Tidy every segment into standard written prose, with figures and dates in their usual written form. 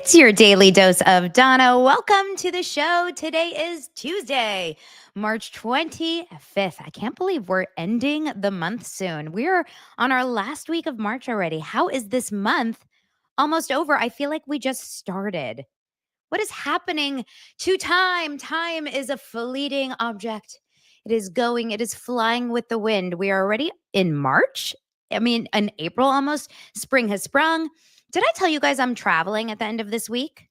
It's your daily dose of Donna. Welcome to the show. Today is Tuesday, March 25th. I can't believe we're ending the month soon. We're on our last week of March already. How is this month almost over? I feel like we just started. What is happening to time? Time is a fleeting object. It is flying with the wind. We are already in March. In April almost. Spring has sprung. Did I tell you guys I'm traveling at the end of this week?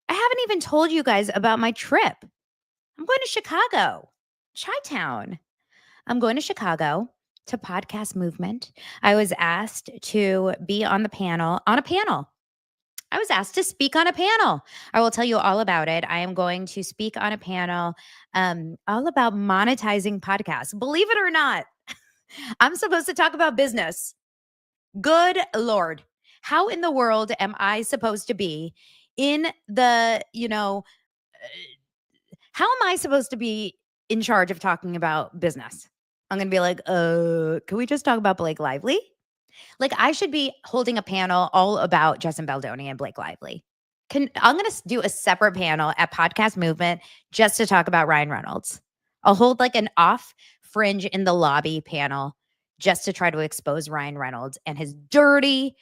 I haven't even told you guys about my trip. I'm going to Chicago, Chi-Town. I'm going to Chicago to Podcast Movement. I was asked to be on a panel. I was asked to speak on a panel. I will tell you all about it. I am going to speak on a panel all about monetizing podcasts. Believe it or not, I'm supposed to talk about business. Good Lord. How in the world am I supposed to be how am I supposed to be in charge of talking about business? I'm going to be like, can we just talk about Blake Lively? Like, I should be holding a panel all about Justin Baldoni and Blake Lively. I'm going to do a separate panel at Podcast Movement just to talk about Ryan Reynolds. I'll hold like an off fringe in the lobby panel just to try to expose Ryan Reynolds and his dirty,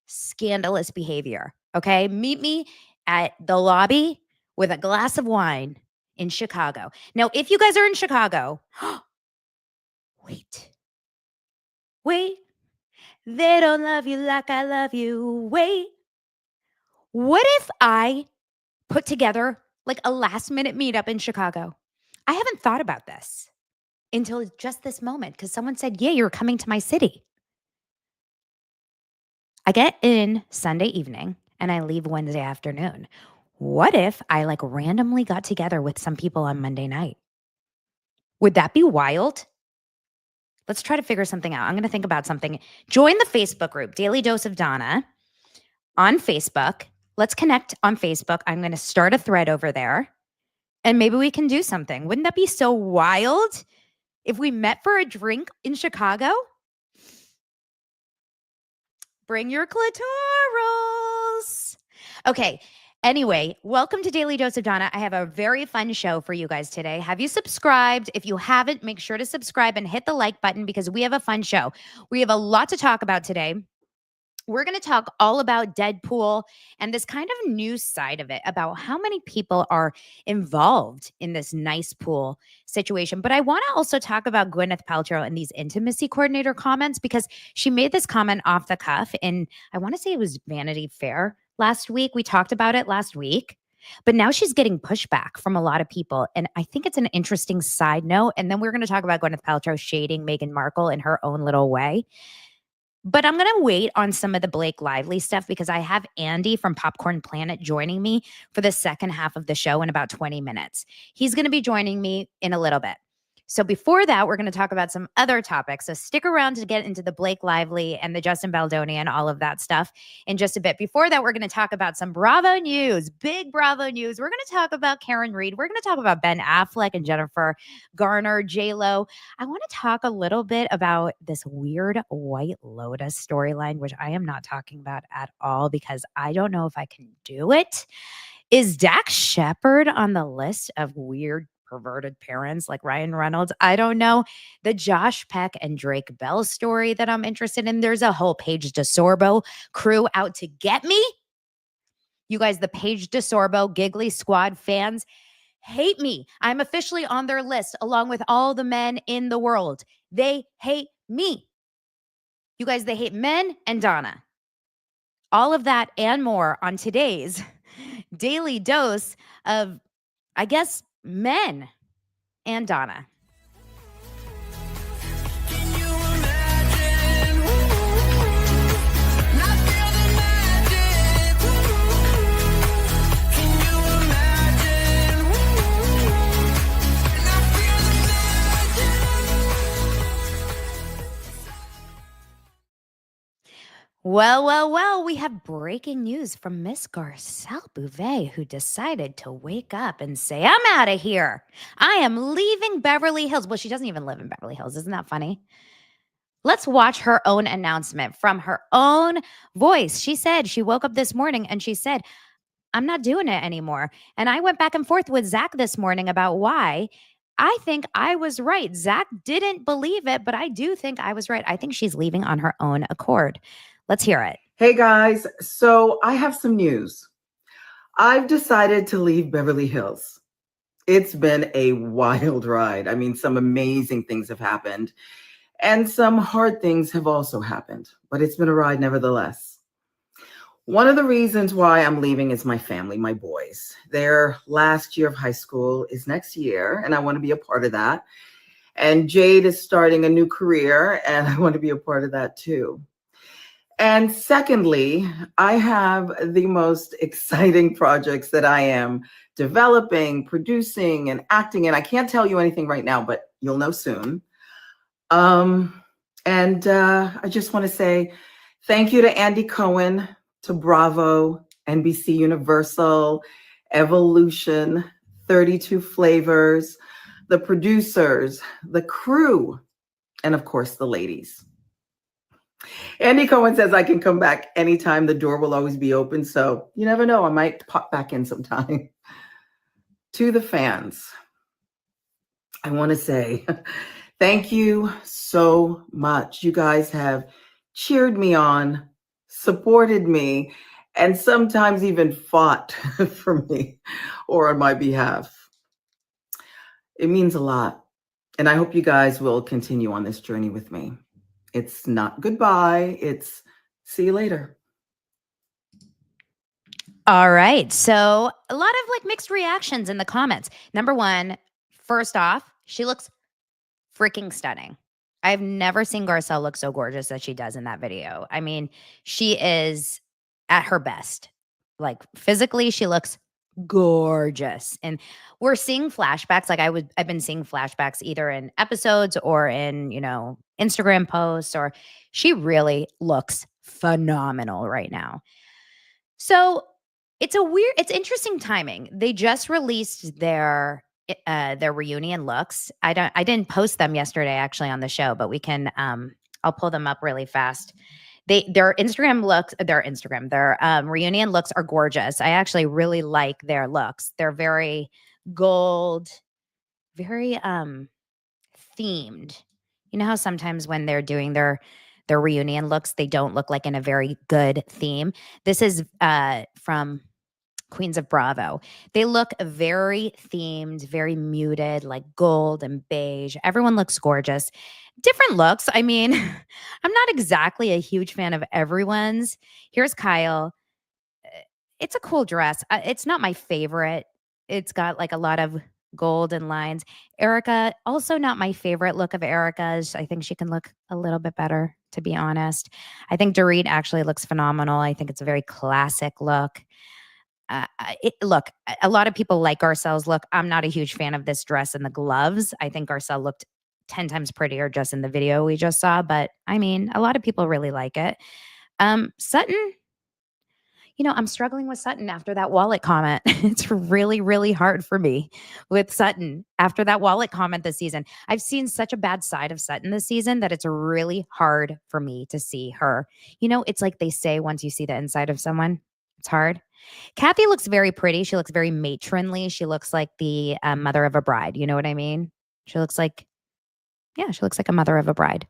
scandalous behavior. Okay. Meet me at the lobby with a glass of wine in Chicago. Now, if you guys are in Chicago, wait. They don't love you like I love you. Wait. What if I put together like a last minute meetup in Chicago? I haven't thought about this until just this moment because someone said, yeah, you're coming to my city. I get in Sunday evening and I leave Wednesday afternoon. What if I like randomly got together with some people on Monday night? Would that be wild? Let's try to figure something out. I'm going to think about something. Join the Facebook group, Daily Dose of Donna, on Facebook. Let's connect on Facebook. I'm going to start a thread over there and maybe we can do something. Wouldn't that be so wild if we met for a drink in Chicago? Bring your clitorals. Okay. Anyway, welcome to Daily Dose of Donna. I have a very fun show for you guys today. Have you subscribed? If you haven't, make sure to subscribe and hit the like button because we have a fun show. We have a lot to talk about today. We're going to talk all about Deadpool and this kind of new side of it about how many people are involved in this nice pool situation. But I want to also talk about Gwyneth Paltrow and these intimacy coordinator comments because she made this comment off the cuff and I want to say it was Vanity Fair last week. We talked about it last week, but now she's getting pushback from a lot of people. And I think it's an interesting side note. And then we're going to talk about Gwyneth Paltrow shading Meghan Markle in her own little way. But I'm going to wait on some of the Blake Lively stuff because I have Andy from Popcorn Planet joining me for the second half of the show in about 20 minutes. He's going to be joining me in a little bit. So before that, we're going to talk about some other topics. So stick around to get into the Blake Lively and the Justin Baldoni and all of that stuff in just a bit. Before that, we're going to talk about some Bravo news, big Bravo news. We're going to talk about Karen Reed. We're going to talk about Ben Affleck and Jennifer Garner, J-Lo. I want to talk a little bit about this weird White Lotus storyline, which I am not talking about at all because I don't know if I can do it. Is Dax Shepard on the list of weird perverted parents like Ryan Reynolds? I don't know. The Josh Peck and Drake Bell story that I'm interested in. There's a whole Paige DeSorbo crew out to get me. You guys, the Paige DeSorbo Giggly Squad fans hate me. I'm officially on their list along with all the men in the world. They hate me. You guys, they hate men and Donna. All of that and more on today's Daily Dose of, I guess, men and Donna. Can you imagine? Not feel the magic. Can you imagine? Not feel the magic. Well, we have breaking news from Miss Garcelle Beauvais, who decided to wake up and say, I'm out of here. I am leaving Beverly Hills. Well, she doesn't even live in Beverly Hills. Isn't that funny? Let's watch her own announcement from her own voice. She said she woke up this morning and she said, I'm not doing it anymore. And I went back and forth with Zach this morning about why. I think I was right. Zach didn't believe it, but I do think I was right. I think she's leaving on her own accord. Let's hear it. Hey guys, so I have some news. I've decided to leave Beverly Hills. It's been a wild ride. I mean, some amazing things have happened, and some hard things have also happened, but it's been a ride nevertheless. One of the reasons why I'm leaving is my family, my boys. Their last year of high school is next year, and I want to be a part of that. And Jade is starting a new career, and I want to be a part of that too. And secondly, I have the most exciting projects that I am developing, producing, and acting in. I can't tell you anything right now, but you'll know soon. I just want to say thank you to Andy Cohen, to Bravo, NBC Universal, Evolution, 32 Flavors, the producers, the crew, and of course, the ladies. Andy Cohen says I can come back anytime. The door will always be open. So you never know. I might pop back in sometime. To the fans, I want to say thank you so much. You guys have cheered me on, supported me, and sometimes even fought for me or on my behalf. It means a lot. And I hope you guys will continue on this journey with me. It's not goodbye. It's see you later. All right. So a lot of like mixed reactions in the comments. Number one, first off, she looks freaking stunning. I've never seen Garcelle look so gorgeous as she does in that video. I mean, she is at her best. Like physically, she looks gorgeous. And we're seeing flashbacks. Like I've been seeing flashbacks either in episodes or in, Instagram posts, or she really looks phenomenal right now. So it's interesting timing. They just released their reunion looks. I didn't post them yesterday actually on the show, but we can I'll pull them up really fast. Their reunion looks are gorgeous. I actually really like their looks. They're very gold, very themed. You know how sometimes when they're doing their reunion looks, they don't look like in a very good theme. This is from Queens of Bravo. They look very themed, very muted, like gold and beige. Everyone looks gorgeous. Different looks. I mean, I'm not exactly a huge fan of everyone's. Here's Kyle. It's a cool dress. It's not my favorite. It's got like a lot of golden lines. Erica, also not my favorite look of Erica's. I think she can look a little bit better, to be honest. I think Dorit actually looks phenomenal. I think it's a very classic look. Look, a lot of people like Garcelle's look. I'm not a huge fan of this dress and the gloves. I think Garcelle looked 10 times prettier just in the video we just saw, but I mean, a lot of people really like it. Sutton, I'm struggling with Sutton after that wallet comment. It's really, really hard for me with Sutton after that wallet comment this season. I've seen such a bad side of Sutton this season that it's really hard for me to see her. It's like they say once you see the inside of someone, it's hard. Kathy looks very pretty. She looks very matronly. She looks like the mother of a bride. You know what I mean? She looks like a mother of a bride.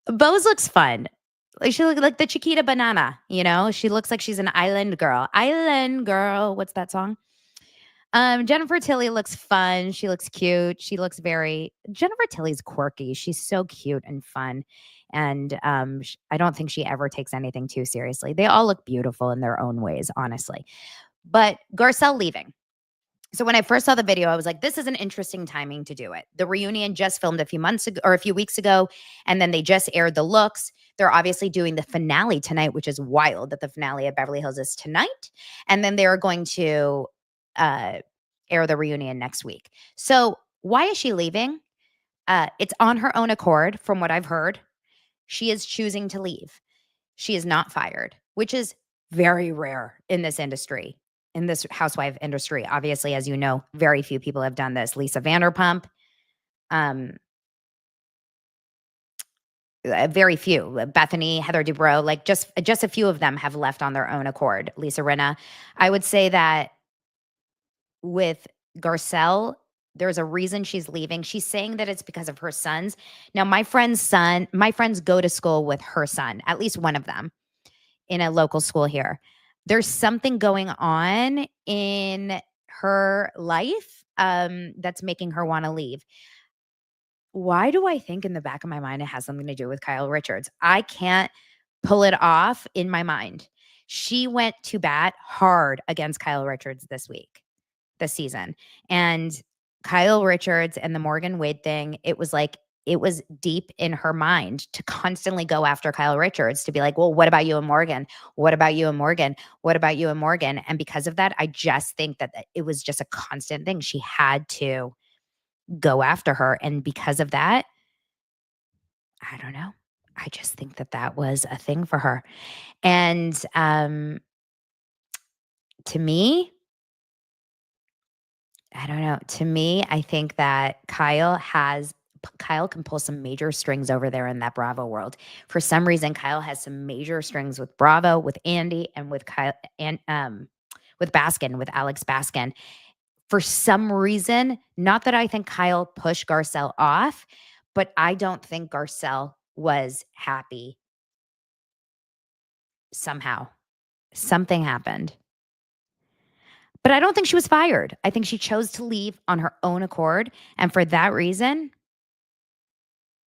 Bose looks fun. Like she looks like the Chiquita banana, She looks like she's an island girl. Island girl. What's that song? Jennifer Tilly looks fun. She looks cute. Jennifer Tilly's quirky. She's so cute and fun. And I don't think she ever takes anything too seriously. They all look beautiful in their own ways, honestly. But Garcelle leaving. So when I first saw the video, I was like, this is an interesting timing to do it. The reunion just filmed a few months ago or a few weeks ago, and then they just aired the looks. They're obviously doing the finale tonight, which is wild that the finale of Beverly Hills is tonight. And then they're going to air the reunion next week. So why is she leaving? It's on her own accord, from what I've heard. She is choosing to leave. She is not fired, which is very rare in this industry, in this housewife industry. Obviously, as you know, very few people have done this. Lisa Vanderpump, very few. Bethany, Heather Dubrow, like just a few of them have left on their own accord. Lisa Rinna. I would say that with Garcelle, there's a reason she's leaving. She's saying that it's because of her sons. Now, my friends go to school with her son, at least one of them, in a local school here. There's something going on in her life that's making her want to leave. Why do I think in the back of my mind it has something to do with Kyle Richards? I can't pull it off in my mind. She went to bat hard against Kyle Richards this season. And Kyle Richards and the Morgan Wade thing, it was deep in her mind to constantly go after Kyle Richards, to be like, well, what about you and Morgan? What about you and Morgan? What about you and Morgan? And because of that, I just think that it was just a constant thing. She had to go after her. And because of that, I don't know. I just think that was a thing for her. And to me, I don't know. To me, I think that Kyle can pull some major strings over there in that Bravo world. For some reason, Kyle has some major strings with Bravo, with Andy, and with Kyle, and with Baskin, with Alex Baskin. For some reason, not that I think Kyle pushed Garcelle off, but I don't think Garcelle was happy. Somehow, something happened. But I don't think she was fired. I think she chose to leave on her own accord. And for that reason,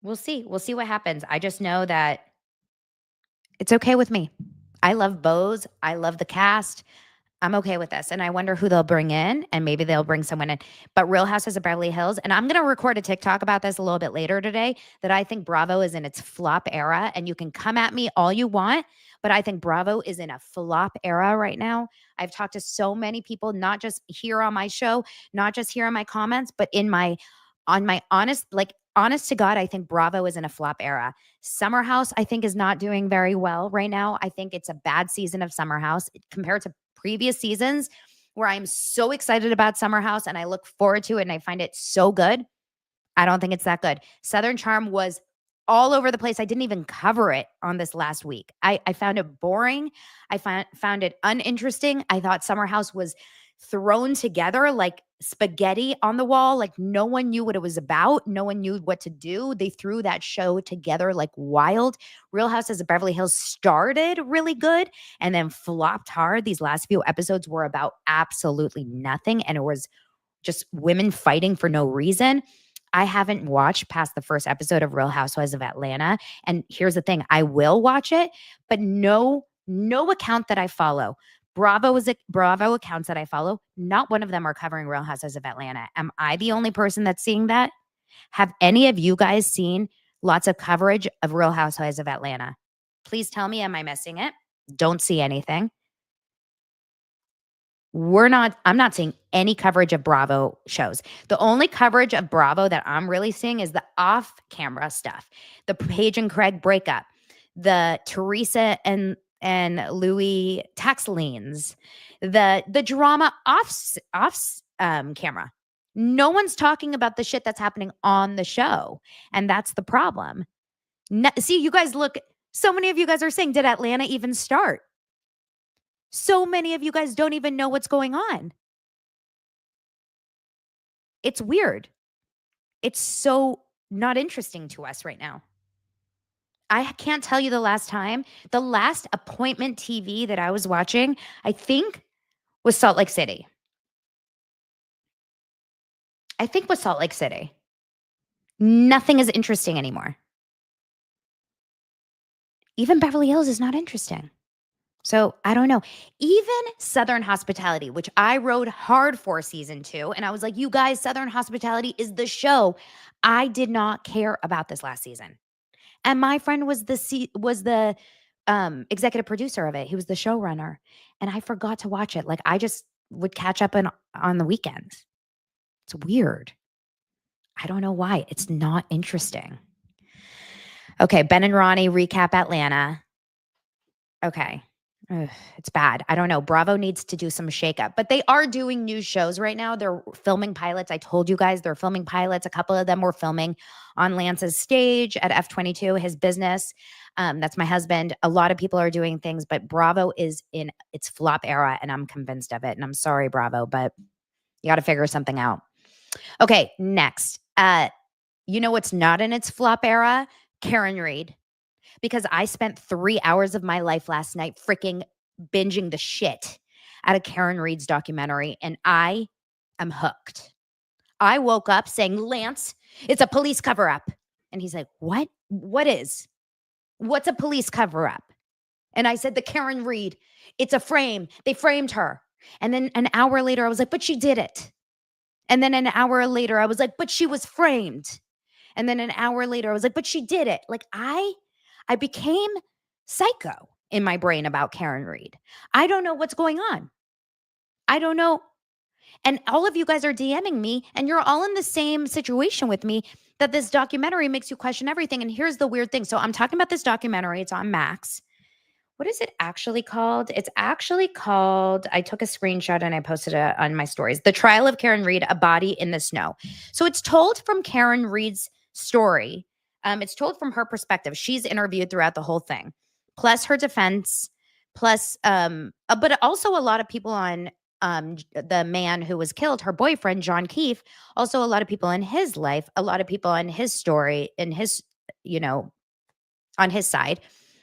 we'll see. We'll see what happens. I just know that it's okay with me. I love Beauvais. I love the cast. I'm okay with this. And I wonder who they'll bring in, and maybe they'll bring someone in. But Real Houses of Beverly Hills, and I'm going to record a TikTok about this a little bit later today, that I think Bravo is in its flop era. And you can come at me all you want, but I think Bravo is in a flop era right now. I've talked to so many people, not just here on my show, not just here in my comments, but on my honest to God, I think Bravo is in a flop era. Summer House, I think, is not doing very well right now. I think it's a bad season of Summer House compared to previous seasons, where I'm so excited about Summer House and I look forward to it and I find it so good. I don't think it's that good. Southern Charm was all over the place. I didn't even cover it on this last week. I found it boring. I found it uninteresting. I thought Summer House was thrown together like spaghetti on the wall. Like no one knew what it was about. No one knew what to do. They threw that show together like wild. Real Houses of Beverly Hills started really good and then flopped hard. These last few episodes were about absolutely nothing. And it was just women fighting for no reason. I haven't watched past the first episode of Real Housewives of Atlanta. And here's the thing, I will watch it, but no account that I follow, Bravo accounts that I follow, not one of them are covering Real Housewives of Atlanta. Am I the only person that's seeing that? Have any of you guys seen lots of coverage of Real Housewives of Atlanta? Please tell me, am I missing it? Don't see anything. I'm not seeing any coverage of Bravo shows. The only coverage of Bravo that I'm really seeing is the off-camera stuff. The Paige and Craig breakup, the Teresa and Louis tax liens, the drama off camera. No one's talking about the shit that's happening on the show, and that's the problem. See, you guys look. So many of you guys are saying, did Atlanta even start? So many of you guys don't even know what's going on. It's weird. It's so not interesting to us right now. I can't tell you the last appointment TV that I was watching, I think was Salt Lake City. Nothing is interesting anymore. Even Beverly Hills is not interesting. So I don't know. Even Southern Hospitality, which I rode hard for season 2, and I was like, you guys, Southern Hospitality is the show. I did not care about this last season. And my friend was the executive producer of it. He was the showrunner. And I forgot to watch it. Like I just would catch up on the weekends. It's weird. I don't know why. It's not interesting. Okay, Ben and Ronnie recap Atlanta. Okay. Ugh, it's bad. I don't know. Bravo needs to do some shakeup, but they are doing new shows right now. They're filming pilots. I told you guys they're filming pilots. A couple of them were filming on Lance's stage at F22, his business. That's my husband. A lot of people are doing things, but Bravo is in its flop era, and I'm convinced of it. And I'm sorry, Bravo, but you got to figure something out. Okay, next. You know what's not in its flop era? Karen Reed. Because I spent 3 hours of my life last night freaking binging the shit out of Karen Reed's documentary, and I am hooked. I woke up saying, Lance, it's a police cover up. And he's like, what? What is? What's a police cover up? And I said, the Karen Reed, it's a frame. They framed her. And then an hour later, I was like, but she did it. And then an hour later, I was like, but she was framed. And then an hour later, I was like, but she did it. Like I became psycho in my brain about Karen Reed. I don't know what's going on. I don't know. And all of you guys are DMing me, and you're all in the same situation with me, that this documentary makes you question everything. And here's the weird thing. So I'm talking about this documentary. It's on Max. What is it actually called? It's actually called, I took a screenshot and I posted it on my stories. The Trial of Karen Reed, A Body in the Snow. So it's told from Karen Reed's story. It's told from her perspective. She's interviewed throughout the whole thing, plus her defense, plus, but also a lot of people on the man who was killed, her boyfriend, John Keefe. Also, a lot of people in his life, a lot of people on his story, in his, on his side.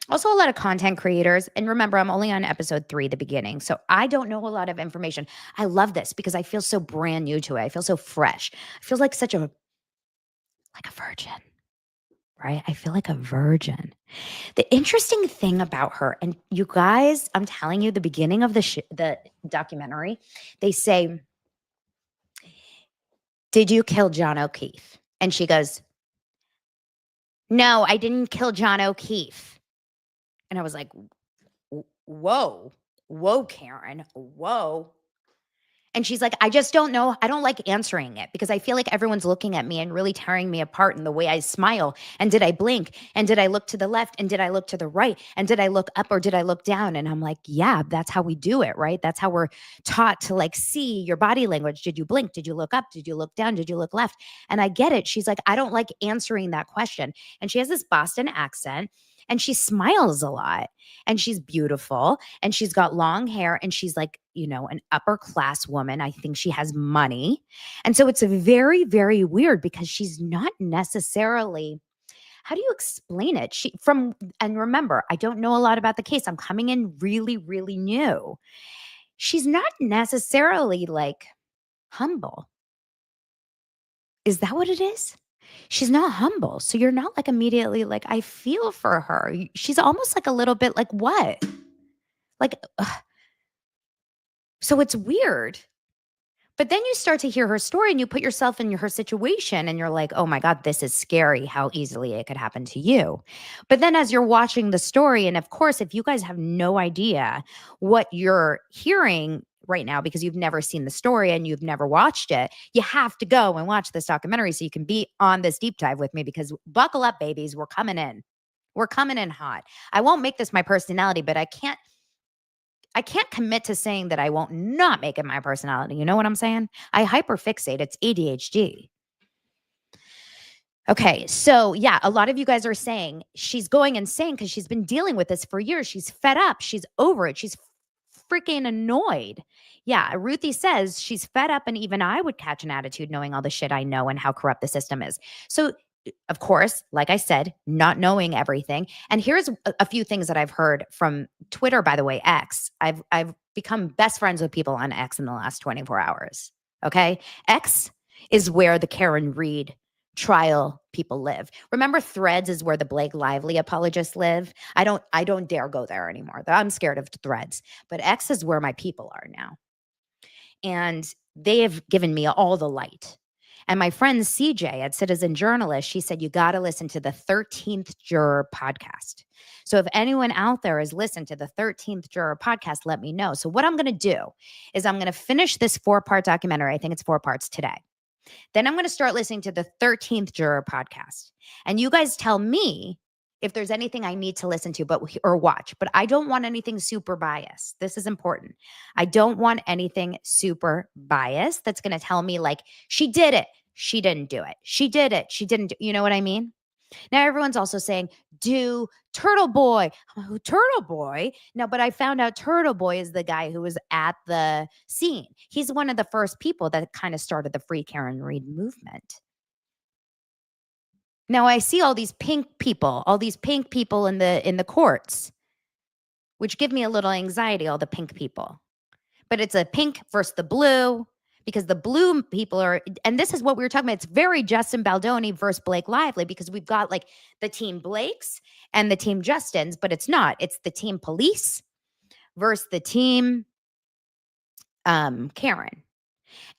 Also, a lot of content creators. And remember, I'm only on episode 3, the beginning. So I don't know a lot of information. I love this because I feel so brand new to it. I feel so fresh. I feel like like a virgin, right? I feel like a virgin. The interesting thing about her, and you guys, I'm telling you, the beginning of the documentary, they say, did you kill John O'Keefe? And she goes, no, I didn't kill John O'Keefe. And I was like, whoa, Karen, whoa. And she's like, I just don't know. I don't like answering it because I feel like everyone's looking at me and really tearing me apart in the way I smile. And did I blink? And did I look to the left? And did I look to the right? And did I look up or did I look down? And I'm like, yeah, that's how we do it, right? That's how we're taught to see your body language. Did you blink? Did you look up? Did you look down? Did you look left? And I get it. She's like, I don't like answering that question. And she has this Boston accent. And she smiles a lot, and she's beautiful, and she's got long hair, and she's like, an upper class woman. I think she has money. And so it's very, very weird because she's not necessarily, how do you explain it? And remember, I don't know a lot about the case. I'm coming in really, really new. She's not necessarily humble. Is that what it is? She's not humble. So you're not immediately I feel for her. She's almost a little bit what? So it's weird. But then you start to hear her story and you put yourself in her situation and you're like, oh my God, this is scary how easily it could happen to you. But then as you're watching the story, and of course, if you guys have no idea what you're hearing right now because you've never seen the story and you've never watched it, you have to go and watch this documentary so you can be on this deep dive with me, because buckle up, babies. We're coming in. We're coming in hot. I won't make this my personality, but I can't commit to saying that I won't not make it my personality. You know what I'm saying? I hyperfixate. It's ADHD. Okay, so yeah, a lot of you guys are saying she's going insane because she's been dealing with this for years. She's fed up. She's over it. She's freaking annoyed. Yeah, Ruthie says she's fed up, and even I would catch an attitude knowing all the shit I know and how corrupt the system is. So, of course, like I said, not knowing everything. And here's a few things that I've heard from Twitter, by the way, X. I've become best friends with people on X in the last 24 hours. Okay? X is where the Karen Reed trial people live. Remember, Threads is where the Blake Lively apologists live. I don't dare go there anymore. I'm scared of Threads. But X is where my people are now. And they have given me all the light. And my friend CJ at Citizen Journalist, she said, you got to listen to the 13th Juror podcast. So if anyone out there has listened to the 13th Juror podcast, let me know. So what I'm going to do is I'm going to finish this 4-part documentary. I think it's 4 parts today. Then I'm going to start listening to the 13th Juror podcast. And you guys tell me if there's anything I need to listen to or watch, but I don't want anything super biased. This is important. I don't want anything super biased that's going to tell me like, she did it. She didn't do it. She did it. She didn't do, you know what I mean? Now everyone's also saying, do Turtle Boy. I'm like, Turtle Boy? No, but I found out Turtle Boy is the guy who was at the scene. He's one of the first people that kind of started the Free Karen Reed movement. Now I see all these pink people in the courts, which give me a little anxiety, all the pink people. But it's a pink versus the blue, because the blue people are, and this is what we were talking about. It's very Justin Baldoni versus Blake Lively, because we've got like the team Blakes and the team Justins, but it's not. It's the team police versus the team Karen.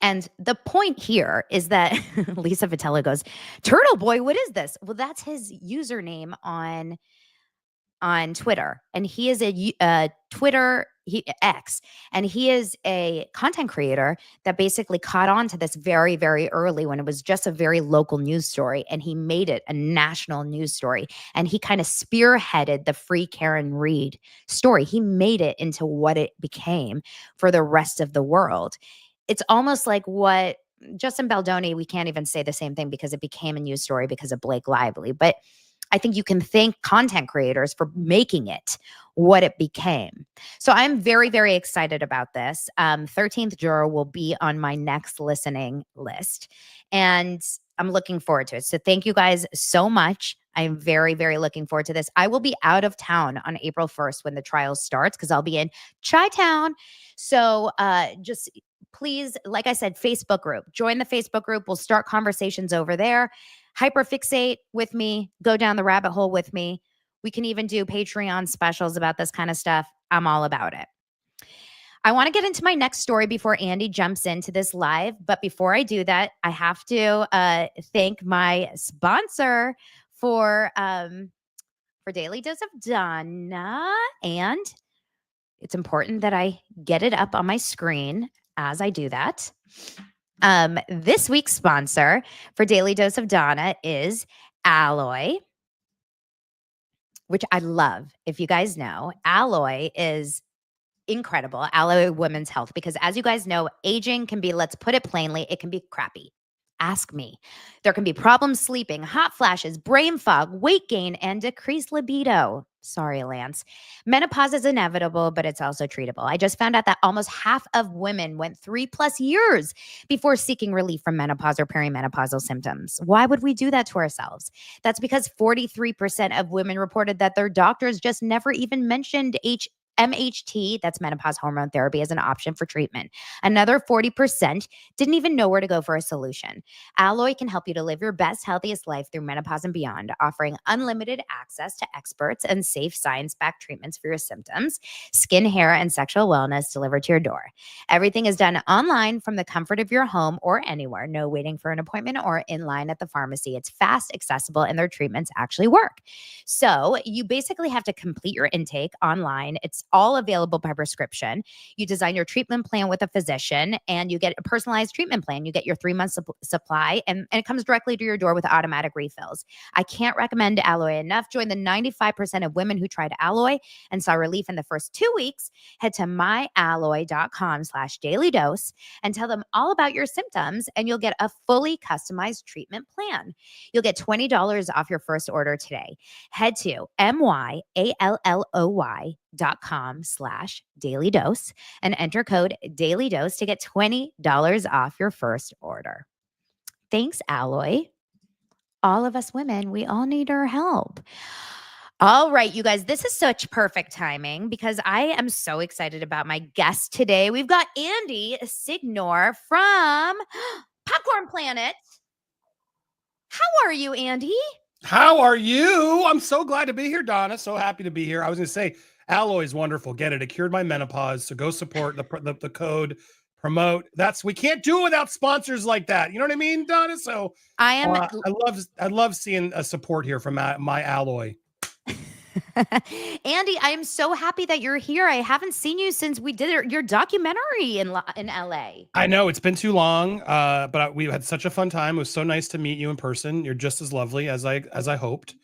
And the point here is that Lisa Vitella goes, Turtle Boy, what is this? Well, that's his username on Twitter. And he is a Twitter X, and he is a content creator that basically caught on to this very, very early when it was just a very local news story, and he made it a national news story. And he kind of spearheaded the Free Karen Reed story. He made it into what it became for the rest of the world. It's almost like what Justin Baldoni, we can't even say the same thing because it became a news story because of Blake Lively. But I think you can thank content creators for making it what it became. So I'm very, very excited about this. 13th Juror will be on my next listening list, and I'm looking forward to it. So thank you guys so much. I'm very, very looking forward to this. I will be out of town on April 1st when the trial starts, because I'll be in Chi-Town. So just please, like I said, Facebook group. Join the Facebook group. We'll start conversations over there. Hyperfixate with me. Go down the rabbit hole with me. We can even do Patreon specials about this kind of stuff. I'm all about it. I want to get into my next story before Andy jumps into this live. But before I do that, I have to thank my sponsor for Daily Dose of Donna. And it's important that I get it up on my screen as I do that. This week's sponsor for Daily Dose of Donna is Alloy, which I love. If you guys know, Alloy is incredible. Alloy Women's Health, because as you guys know, aging can be, let's put it plainly, it can be crappy. Ask me. There can be problems sleeping, hot flashes, brain fog, weight gain, and decreased libido. Sorry, Lance. Menopause is inevitable, but it's also treatable. I just found out that almost half of women went 3+ years before seeking relief from menopause or perimenopausal symptoms. Why would we do that to ourselves? That's because 43% of women reported that their doctors just never even mentioned MHT, that's menopause hormone therapy, as an option for treatment. Another 40% didn't even know where to go for a solution. Alloy can help you to live your best, healthiest life through menopause and beyond, offering unlimited access to experts and safe science-backed treatments for your symptoms, skin, hair, and sexual wellness delivered to your door. Everything is done online from the comfort of your home or anywhere. No waiting for an appointment or in line at the pharmacy. It's fast, accessible, and their treatments actually work. So you basically have to complete your intake online. It's all available by prescription. You design your treatment plan with a physician, and you get a personalized treatment plan. You get your 3-month supply, and it comes directly to your door with automatic refills. I can't recommend Alloy enough. Join the 95% of women who tried Alloy and saw relief in the first 2 weeks. Head to myalloy.com/dailydose and tell them all about your symptoms, and you'll get a fully customized treatment plan. You'll get $20 off your first order today. Head to myalloy.com/dailydose and enter code dailydose to get $20 off your first order. Thanks, Alloy. All of us women, we all need our help. All right, you guys, this is such perfect timing because I am so excited about my guest today. We've got Andy Signore from Popcorn Planet. How are you, Andy? How are you? I'm so glad to be here, Donna. So happy to be here. I was going to say, Alloy is wonderful. Get it. It cured my menopause. So go support the code, promote. We can't do it without sponsors like that. You know what I mean, Donna? So I love seeing a support here from my Alloy. Andy, I am so happy that you're here. I haven't seen you since we did your documentary in LA. I know it's been too long, but we had such a fun time. It was so nice to meet you in person. You're just as lovely as I hoped.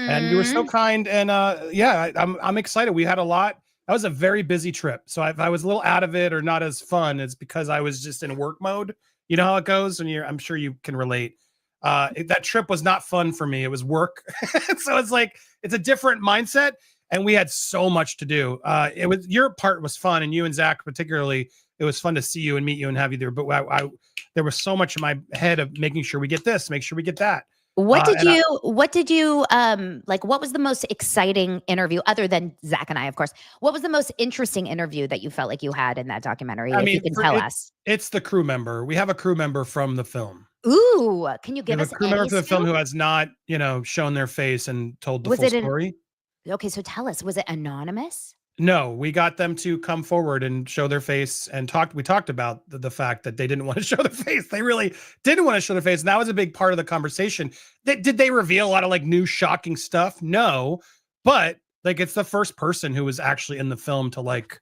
and you were so kind. And yeah, I'm excited. We had a lot. That was a very busy trip. So if I was a little out of it or not as fun, it's because I was just in work mode. You know how it goes, and I'm sure you can relate. That trip was not fun for me. It was work. So it's like it's a different mindset, and we had so much to do. It was your part was fun, and you and Zach particularly. It was fun to see you and meet you and have you there. But there was so much in my head of making sure we get this, make sure we get that. What did you like, what was the most exciting interview other than Zach and I, of course? What was the most interesting interview that you felt like you had in that documentary? I If mean, you can tell us. It's the crew member. We have a crew member from the film. Ooh, can you We give have us a crew member any from the film who scoop? has not, shown their face and told the Was full it story. Okay, so tell us, was it anonymous? No, we got them to come forward and show their face and talk. We talked about the fact that they didn't want to show their face. They really didn't want to show their face. And that was a big part of the conversation. Did they reveal a lot of like new shocking stuff? No, but like it's the first person who was actually in the film to like,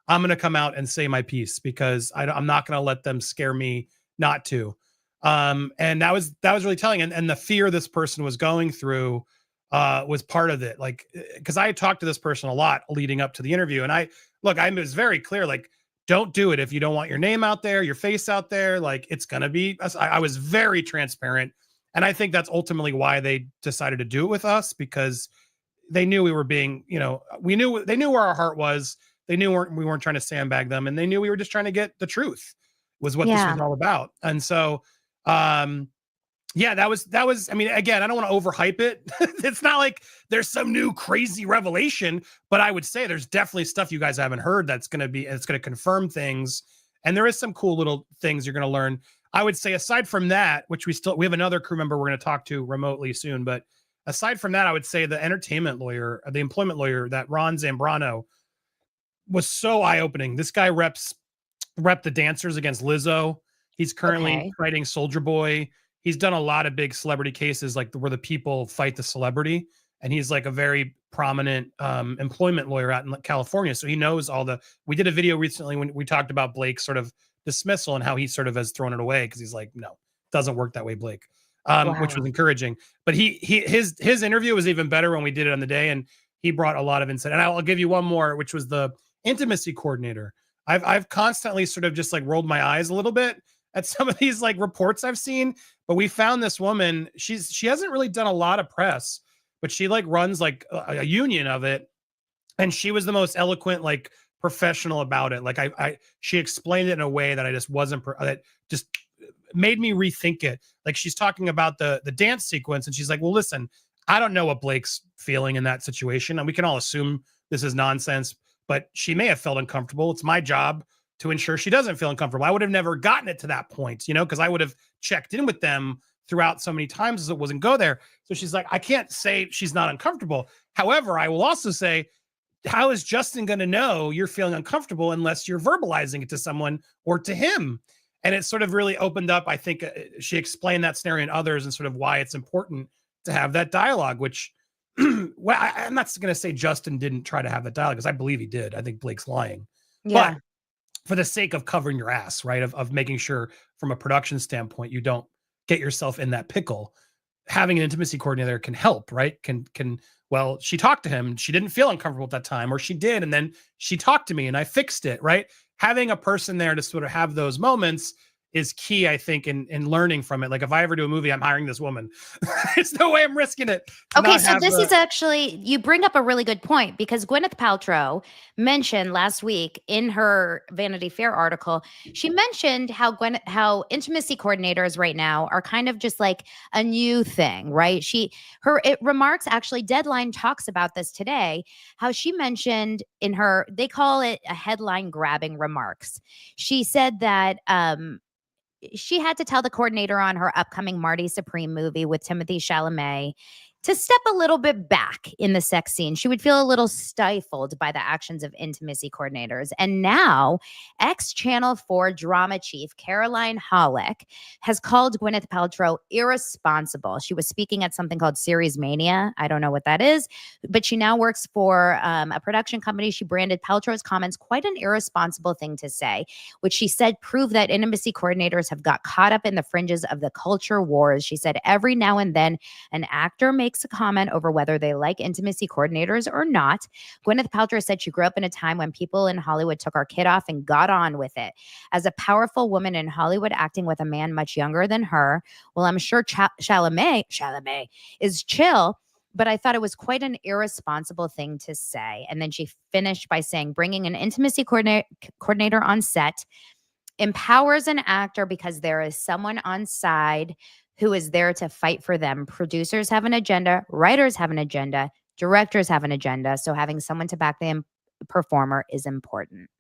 I'm going to come out and say my piece because I'm not going to let them scare me not to. And that was really telling. And the fear this person was going through was part of it. Like, because I talked to this person a lot leading up to the interview. And I was very clear, like, don't do it if you don't want your name out there, your face out there. Like, it's going to be, I was very transparent. And I think that's ultimately why they decided to do it with us, because they knew we were being, they knew where our heart was. They knew we weren't trying to sandbag them. And they knew we were just trying to get the truth was what this was all about. And so, yeah, that was, I mean, again, I don't want to overhype it. It's not like there's some new crazy revelation, but I would say there's definitely stuff you guys haven't heard it's going to confirm things. And there is some cool little things you're going to learn. I would say aside from that, which we have another crew member we're going to talk to remotely soon. But aside from that, I would say the employment lawyer, that Ron Zambrano was so eye-opening. This guy rep the dancers against Lizzo. He's currently fighting Soulja Boy. He's done a lot of big celebrity cases, like where the people fight the celebrity. And he's like a very prominent employment lawyer out in California. So he knows we did a video recently when we talked about Blake's sort of dismissal and how he sort of has thrown it away. Cause he's like, no, it doesn't work that way, Blake. Which was encouraging, but his interview was even better when we did it on the day. And he brought a lot of insight. And I'll give you one more, which was the intimacy coordinator. I've constantly sort of just like rolled my eyes a little bit at some of these like reports I've seen, but we found this woman. She hasn't really done a lot of press, but she like runs like a union of it. And she was the most eloquent, like professional about it. Like she explained it in a way that I just that just made me rethink it. Like she's talking about the dance sequence and she's like, well, listen, I don't know what Blake's feeling in that situation. And we can all assume this is nonsense, but she may have felt uncomfortable. It's my job to ensure she doesn't feel uncomfortable. I would have never gotten it to that point, because I would have checked in with them throughout so many times as it wasn't go there. So she's like, I can't say she's not uncomfortable. However, I will also say, how is Justin going to know you're feeling uncomfortable unless you're verbalizing it to someone or to him? And it sort of really opened up. I think she explained that scenario and others and sort of why it's important to have that dialogue, which well, I'm not going to say Justin didn't try to have that dialogue because I believe he did. I think Blake's lying. Yeah. But for the sake of covering your ass, right? Of making sure from a production standpoint, you don't get yourself in that pickle. Having an intimacy coordinator can help, right? Well, she talked to him. She didn't feel uncomfortable at that time, or she did. And then she talked to me and I fixed it, right? Having a person there to sort of have those moments is key, I think, in learning from it. Like if I ever do a movie, I'm hiring this woman. There's no way I'm risking it. Okay, so this is actually, you bring up a really good point because Gwyneth Paltrow mentioned last week in her Vanity Fair article, she mentioned how intimacy coordinators right now are kind of just like a new thing, right? Her remarks, actually, Deadline talks about this today, how she mentioned they call it a headline grabbing remarks. She said that she had to tell the coordinator on her upcoming Marty Supreme movie with Timothée Chalamet to step a little bit back in the sex scene. She would feel a little stifled by the actions of intimacy coordinators. And now, ex-Channel 4 drama chief Caroline Hollick has called Gwyneth Paltrow irresponsible. She was speaking at something called Series Mania. I don't know what that is, but she now works for a production company. She branded Paltrow's comments quite an irresponsible thing to say, which she said proved that intimacy coordinators have got caught up in the fringes of the culture wars. She said, every now and then, an actor makes makes a comment over whether they like intimacy coordinators or not. Gwyneth Paltrow said she grew up in a time when people in Hollywood took our kid off and got on with it. As a powerful woman in Hollywood acting with a man much younger than her, well, I'm sure Chalamet is chill, but I thought it was quite an irresponsible thing to say. And then she finished by saying, bringing an intimacy coordinator on set empowers an actor because there is someone on side who is there to fight for them. Producers have an agenda, writers have an agenda, directors have an agenda. So having someone to back the performer is important.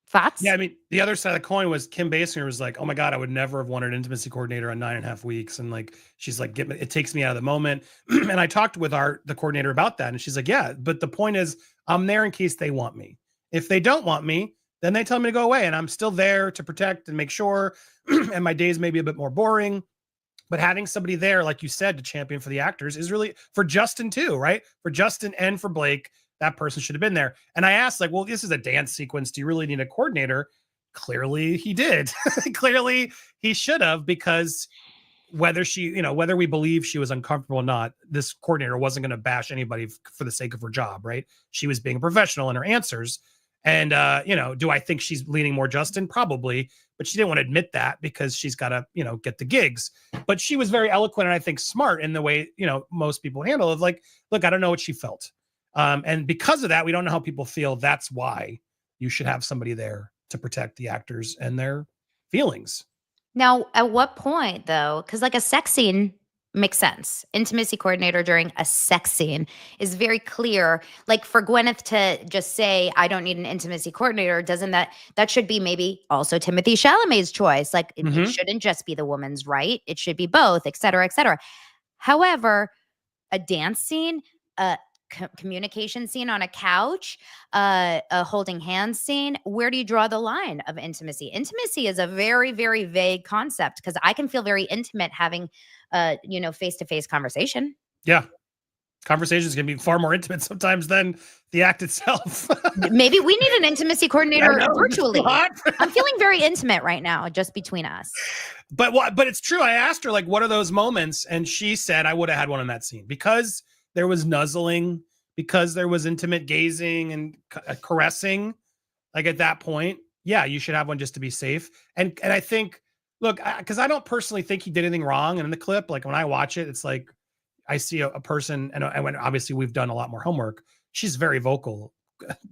Thoughts? Yeah, I mean, the other side of the coin was Kim Basinger was like, "Oh my God, I would never have wanted an intimacy coordinator on 9.5 weeks." And like, she's like, it takes me out of the moment." And I talked with the coordinator about that, and she's like, "Yeah, but the point is, I'm there in case they want me. If they don't want me, then they tell me to go away, and I'm still there to protect and make sure. And my days may be a bit more boring, but having somebody there, like you said, to champion for the actors is really for Justin too, right? For Justin and for Blake." That person should have been there. And I asked, like, well, this is a dance sequence. Do you really need a coordinator? Clearly he did. Clearly he should have, because whether we believe she was uncomfortable or not, this coordinator wasn't going to bash anybody for the sake of her job, right? She was being professional in her answers. And, do I think she's leaning more Justin? Probably. But she didn't want to admit that because she's got to, get the gigs. But she was very eloquent and I think smart in the way, most people handle it. Like, look, I don't know what she felt. And because of that, we don't know how people feel. That's why you should have somebody there to protect the actors and their feelings. Now, at what point, though, because like a sex scene makes sense. Intimacy coordinator during a sex scene is very clear. Like for Gwyneth to just say, I don't need an intimacy coordinator, doesn't that should be maybe also Timothée Chalamet's choice. Like it shouldn't just be the woman's right. It should be both, et cetera, et cetera. However, a dance scene, communication scene on a couch, a holding hands scene, where do you draw the line of intimacy? Intimacy is a very, very vague concept because I can feel very intimate having face-to-face conversation. Yeah. Conversations can be far more intimate sometimes than the act itself. Maybe we need an intimacy coordinator virtually. I'm feeling very intimate right now, just between us. But it's true. I asked her, like, what are those moments? And she said, I would have had one in that scene because there was nuzzling, because there was intimate gazing and caressing. Like at that point, yeah, you should have one just to be safe. And I think, look, because I don't personally think he did anything wrong. And in the clip, like when I watch it, it's like I see a person, and when obviously we've done a lot more homework, she's very vocal,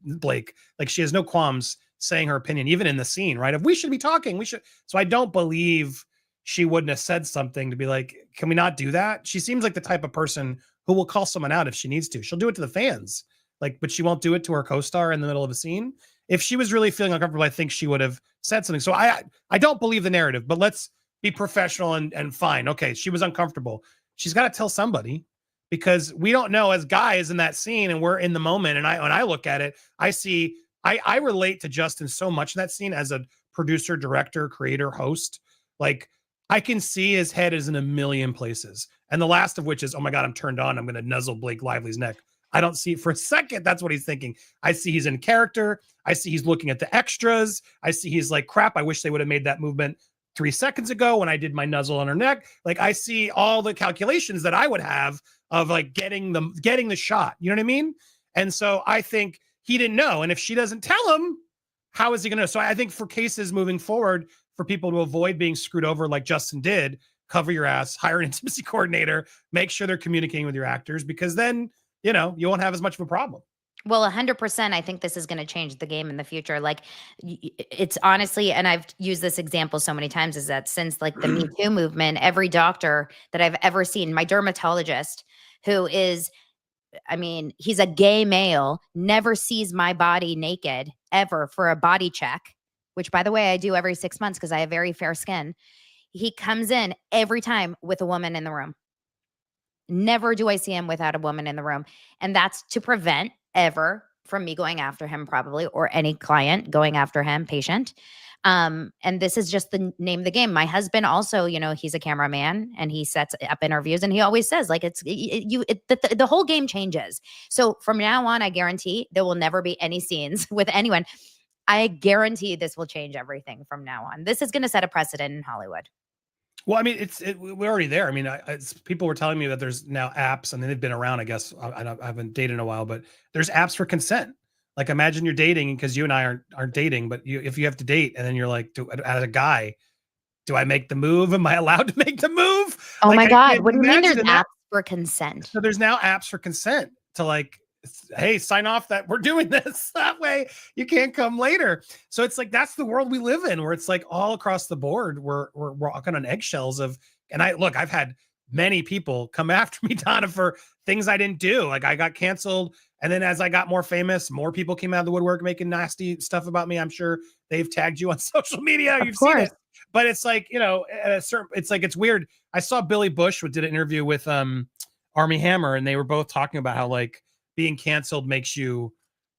Blake. Like she has no qualms saying her opinion, even in the scene, right? If we should be talking, we should. So I don't believe she wouldn't have said something to be like, can we not do that? She seems like the type of person who will call someone out if she needs to. She'll do it to the fans, but she won't do it to her co-star in the middle of a scene. If she was really feeling uncomfortable, I think she would have said something. So I don't believe the narrative, but let's be professional and fine. Okay, she was uncomfortable. She's got to tell somebody, because we don't know as guys in that scene, and we're in the moment. And when I look at it, I relate to Justin so much in that scene as a producer, director, creator, host. Like I can see his head is in a million places. And the last of which is, oh my God, I'm turned on. I'm going to nuzzle Blake Lively's neck. I don't see for a second that's what he's thinking. I see he's in character. I see he's looking at the extras. I see he's like, crap, I wish they would have made that movement 3 seconds ago when I did my nuzzle on her neck. Like I see all the calculations that I would have of like getting the shot. You know what I mean? And so I think he didn't know. And if she doesn't tell him, how is he going to know? So I think for cases moving forward, for people to avoid being screwed over like Justin did, cover your ass, hire an intimacy coordinator, make sure they're communicating with your actors, because then, you won't have as much of a problem. Well, 100%. I think this is going to change the game in the future. Like it's honestly, and I've used this example so many times, is that since like the Me Too movement, every doctor that I've ever seen, my dermatologist, who is, he's a gay male, never sees my body naked ever for a body check, which by the way, I do every 6 months because I have very fair skin. He comes in every time with a woman in the room. Never do I see him without a woman in the room. And that's to prevent ever from me going after him, probably, or any client going after him, patient. And this is just the name of the game. My husband also, he's a cameraman and he sets up interviews, and he always says like the whole game changes. So from now on, I guarantee there will never be any scenes with anyone. I guarantee this will change everything from now on. This is going to set a precedent in Hollywood. Well, I mean, we're already there. I mean, people were telling me that there's now apps, and they've been around. I guess I haven't dated in a while, but there's apps for consent. Like, imagine you're dating, because you and I aren't dating, but if you have to date, and then you're like, as a guy, do I make the move? Am I allowed to make the move? Oh Like, my I God. can't What do you mean there's imagine that. apps for consent? So there's now apps for consent to, like, hey, sign off that we're doing this. That way you can't come later. So it's like, that's the world we live in, where it's like all across the board, we're walking on eggshells of, and I've had many people come after me, Donna, for things I didn't do. Like, I got canceled. And then as I got more famous, more people came out of the woodwork making nasty stuff about me. I'm sure they've tagged you on social media. Of You've seen course. it. But it's like, at a certain, it's like, it's weird. I saw Billy Bush did an interview with Army Hammer, and they were both talking about how, like, being canceled makes you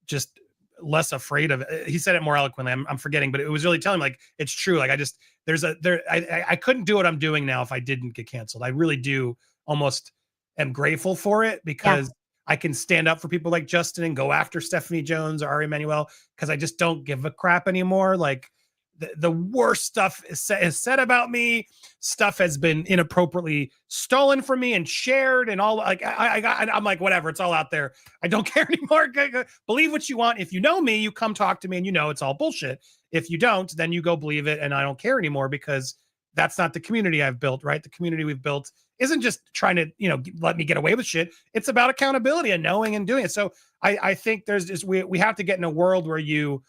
just less afraid of it. He said it more eloquently. I'm forgetting, but it was really telling, like, it's true. Like, I couldn't do what I'm doing now if I didn't get canceled. I really do almost am grateful for it, because I can stand up for people like Justin and go after Stephanie Jones or Ari Emanuel, because I just don't give a crap anymore. Like, the worst stuff is said about me. Stuff has been inappropriately stolen from me and shared, and all, like, I'm like, whatever, it's all out there. I don't care anymore. Believe what you want. If you know me, you come talk to me, and it's all bullshit. If you don't, then you go believe it, and I don't care anymore, because that's not the community I've built, right? The community we've built isn't just trying to, let me get away with shit. It's about accountability and knowing and doing it. So I think we have to get in a world where you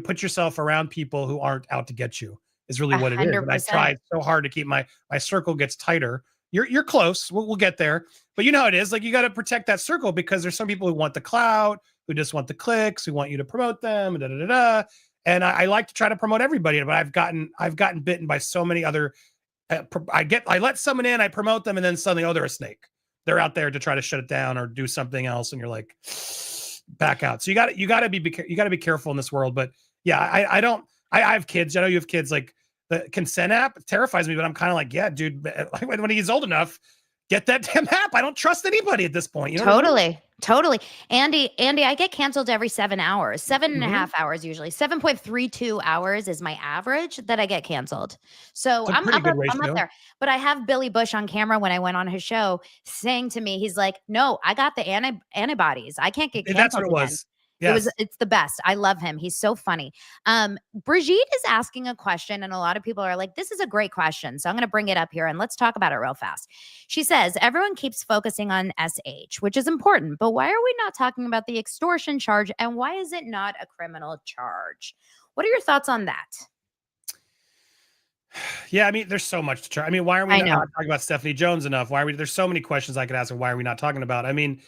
put yourself around people who aren't out to get you, is really what it is. And I 100%. try so hard to keep my circle gets tighter. You're close. We'll get there, but you know how it is. Like, you got to protect that circle, because there's some people who want the clout, who just want the clicks, who want you to promote them, and da da da da. And I like to try to promote everybody, but I've gotten bitten by so many other. I let someone in, I promote them, and then suddenly, oh, they're a snake. They're out there to try to shut it down or do something else, and you're like, back out. So you got to be careful in this world. But yeah, I have kids. I know you have kids. Like, the consent app terrifies me, but I'm kind of like, yeah, dude, when he's old enough, get that damn app. I don't trust anybody at this point. Totally. Andy, I get canceled every 7 hours, 7.5 hours, usually 7.32 hours is my average that I get canceled. So I'm up there, but I have Billy Bush on camera when I went on his show saying to me, he's like, no, I got the antibodies. I can't get canceled. That's what it again. was. Yes. It's the best. I love him. He's so funny. Brigitte is asking a question, and a lot of people are like, this is a great question. So I'm going to bring it up here and let's talk about it real fast. She says, everyone keeps focusing on SH, which is important, but why are we not talking about the extortion charge, and why is it not a criminal charge? What are your thoughts on that? Yeah, I mean, there's so much to try. I mean, why are we not talking about Stephanie Jones enough? There's so many questions I could ask, and why are we not talking about? I mean,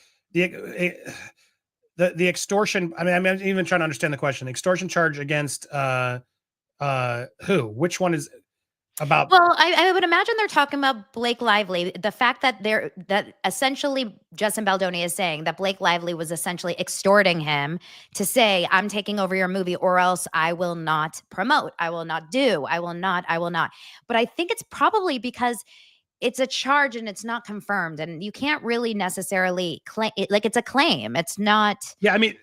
the extortion. I mean, I'm even trying to understand the question. Extortion charge against who? Which one is about? Well, I would imagine they're talking about Blake Lively. The fact that essentially Justin Baldoni is saying that Blake Lively was essentially extorting him to say, I'm taking over your movie, or else I will not promote. I will not do. I will not. But I think it's probably because it's a charge and it's not confirmed, and you can't really necessarily claim it. Like, it's a claim. It's not. Yeah, I mean,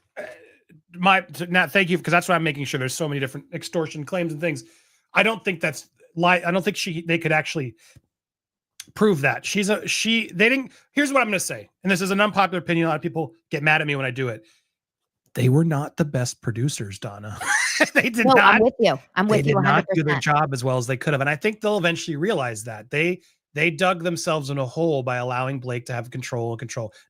thank you, because that's why I'm making sure there's so many different extortion claims and things. I don't think that's I don't think they could actually prove that. They didn't. Here's what I'm going to say, and this is an unpopular opinion. A lot of people get mad at me when I do it. They were not the best producers, Donna. They did not. I'm with you. They did 100%. not do their job as well as they could have, and I think they'll eventually realize that they dug themselves in a hole by allowing Blake to have control.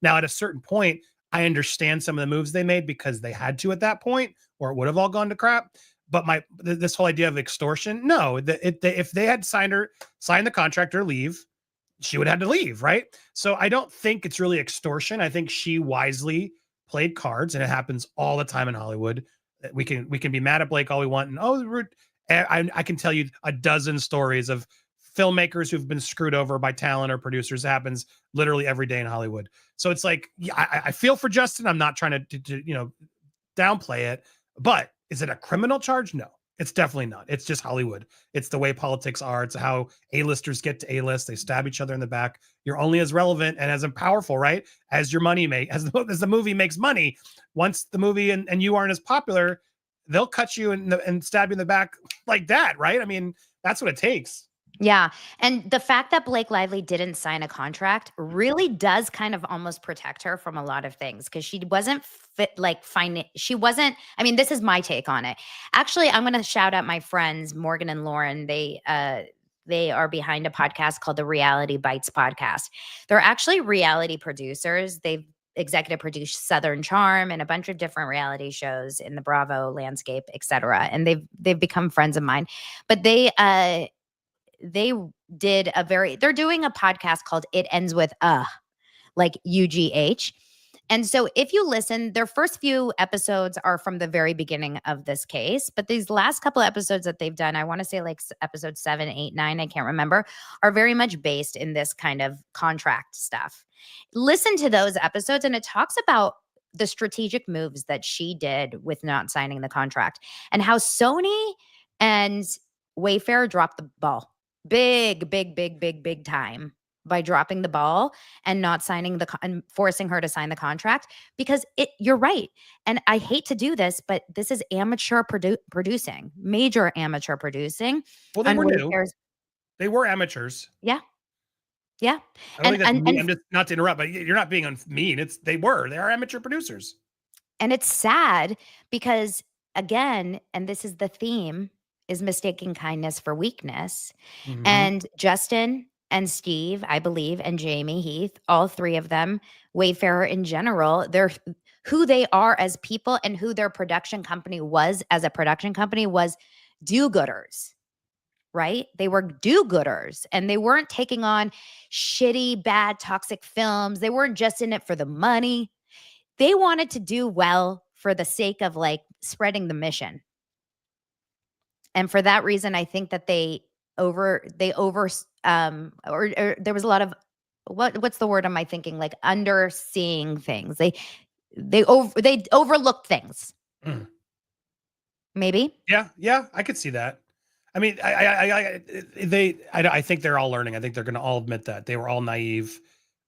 Now, at a certain point, I understand some of the moves they made because they had to at that point, or it would have all gone to crap. But this whole idea of extortion, no, if they had signed the contract or leave, she would have had to leave, right? So I don't think it's really extortion. I think she wisely played cards, and it happens all the time in Hollywood. We can be mad at Blake all we want, and I can tell you a dozen stories of filmmakers who've been screwed over by talent or producers. It happens literally every day in Hollywood. So it's like, yeah, I feel for Justin. I'm not trying to downplay it, but is it a criminal charge? No, it's definitely not. It's just Hollywood. It's the way politics are. It's how A-listers get to A-list. They stab each other in the back. You're only as relevant and as powerful, right? As your money as the movie makes money. Once the movie and you aren't as popular, they'll cut you and stab you in the back like that, right? I mean, that's what it takes. Yeah. And the fact that Blake Lively didn't sign a contract really does kind of almost protect her from a lot of things because she wasn't fit, like, she wasn't. I mean, this is my take on it. Actually, I'm going to shout out my friends, Morgan and Lauren. They are behind a podcast called the Reality Bites podcast. They're actually reality producers. They've executive produced Southern Charm and a bunch of different reality shows in the Bravo landscape, et cetera. And they've become friends of mine. But they did they're doing a podcast called It Ends With like UGH. And so if you listen, their first few episodes are from the very beginning of this case, but these last couple of episodes that they've done, I want to say like episode 7, 8, 9, I can't remember, are very much based in this kind of contract stuff. Listen to those episodes and it talks about the strategic moves that she did with not signing the contract and how Sony and Wayfair dropped the ball. Big time by dropping the ball and not signing and forcing her to sign the contract because you're right. And I hate to do this, but this is amateur producing, major amateur producing. Well, they on were new. Wayfair's. They were amateurs. Yeah. I don't think that's mean. I'm just not to interrupt, but you're not being mean. They are amateur producers. And it's sad because again, and this is the theme, is mistaking kindness for weakness. Mhm. And Justin and Steve, I believe, and Jamie Heath, all three of them, Wayfarer in general, they're who they are as people and who their production company was as a production company was do-gooders, right? They were do-gooders and they weren't taking on shitty, bad, toxic films. They weren't just in it for the money. They wanted to do well for the sake of like spreading the mission. And for that reason, I think that there was a lot of what's the word am I thinking? Like underseeing things. They overlooked things. Mm. Maybe. Yeah, I could see that. I mean, I think they're all learning. I think they're going to all admit that they were all naive.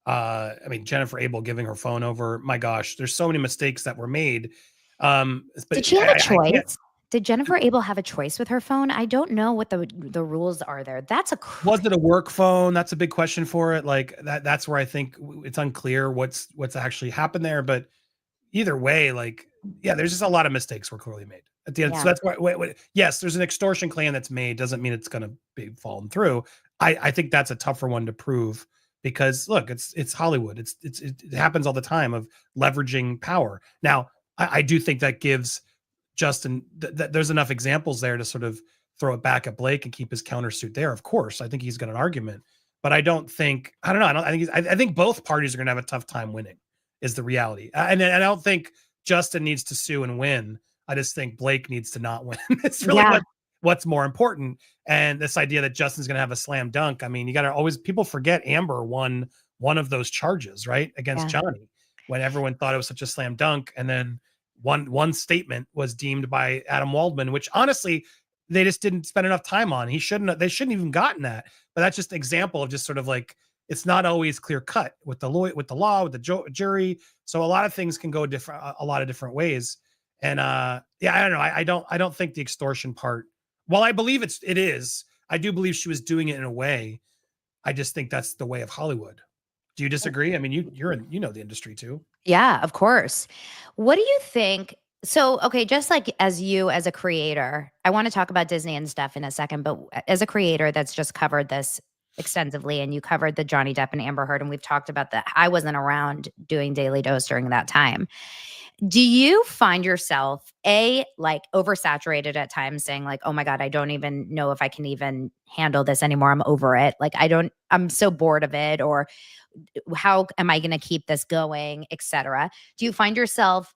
I mean, Jennifer Abel giving her phone over. My gosh, there's so many mistakes that were made. But did she have a choice? Did Jennifer Abel have a choice with her phone? I don't know what the rules are there. Was it a work phone? That's a big question for it. Like that's where I think it's unclear what's actually happened there. But either way, like, yeah, there's just a lot of mistakes were clearly made at the end. Yeah. So that's why, yes, there's an extortion claim that's made. Doesn't mean it's going to be fallen through. I think that's a tougher one to prove because look, it's Hollywood. It happens all the time of leveraging power. Now, I do think that gives Justin, there's enough examples there to sort of throw it back at Blake and keep his countersuit there. Of course, I think he's got an argument, but I don't think I think both parties are going to have a tough time winning. Is the reality, and I don't think Justin needs to sue and win. I just think Blake needs to not win. It's really what's more important. And this idea that Justin's going to have a slam dunk. I mean, you got to always people forget Amber won one of those charges right against Johnny when everyone thought it was such a slam dunk, and then. One statement was deemed by Adam Waldman, which honestly they just didn't spend enough time on. They shouldn't even gotten that. But that's just an example of just sort of like it's not always clear cut with the law, with the jury. So a lot of things can go a lot of different ways. And I don't know. I don't think the extortion part. While I believe it is, I do believe she was doing it in a way. I just think that's the way of Hollywood. Do you disagree? I mean, you know the industry too. Yeah, of course. What do you think? So, okay, just like as a creator, I want to talk about Disney and stuff in a second, but as a creator that's just covered this extensively and you covered the Johnny Depp and Amber Heard, and we've talked about that. I wasn't around doing Daily Dose during that time. Do you find yourself like oversaturated at times saying like, oh my God, I don't even know if I can even handle this anymore. I'm over it. Like, I'm so bored of it, or how am I going to keep this going, etc. Do you find yourself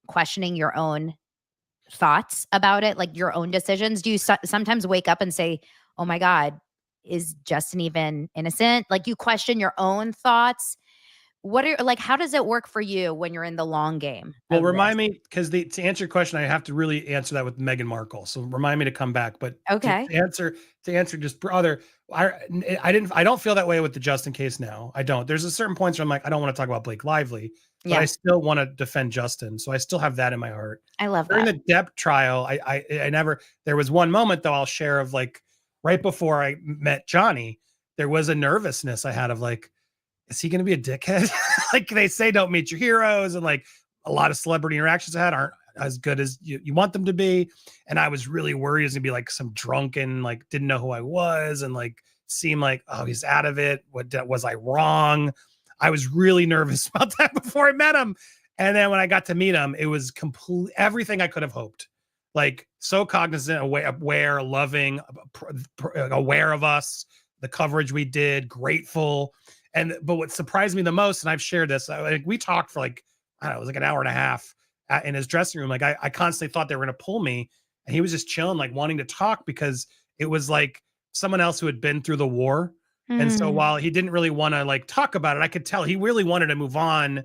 questioning your own thoughts about it, like your own decisions? Do you sometimes wake up and say, oh my God, is Justin even innocent? Like you question your own thoughts. How does it work for you when you're in the long game? Well, remind me, because to answer your question, I have to really answer that with Meghan Markle. So remind me to come back. But okay, to answer just brother, I don't feel that way with the Justin case now. I don't. There's a certain points where I'm like, I don't want to talk about Blake Lively, but I still want to defend Justin. So I still have that in my heart. I love During that. the Depp trial, I never. There was one moment though I'll share of like right before I met Johnny, there was a nervousness I had of like, is he going to be a dickhead? Like they say, don't meet your heroes. And like a lot of celebrity interactions I had aren't as good as you want them to be. And I was really worried it was going to be like some drunken, like didn't know who I was. And like seemed like, oh, he's out of it. Was I wrong? I was really nervous about that before I met him. And then when I got to meet him, it was complete everything I could have hoped. Like so cognizant, aware, loving, aware of us, the coverage we did, grateful. But what surprised me the most, and I've shared this, like we talked for like, I don't know, it was like an hour and a half in his dressing room. Like I constantly thought they were going to pull me, and he was just chilling, like wanting to talk because it was like someone else who had been through the war. And so while he didn't really want to like talk about it, I could tell he really wanted to move on,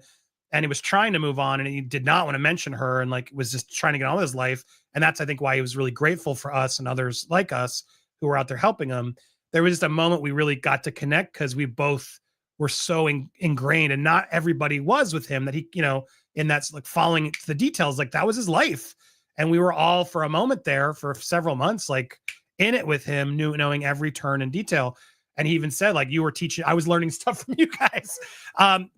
and he was trying to move on, and he did not want to mention her, and like was just trying to get on with his life. And that's, I think, why he was really grateful for us and others like us who were out there helping him. There was just a moment we really got to connect because we both were so ingrained, and not everybody was with him, that he, in that's like following the details, like that was his life. And we were all for a moment there for several months, like in it with him, knowing every turn and detail. And he even said, like, you were teaching, I was learning stuff from you guys.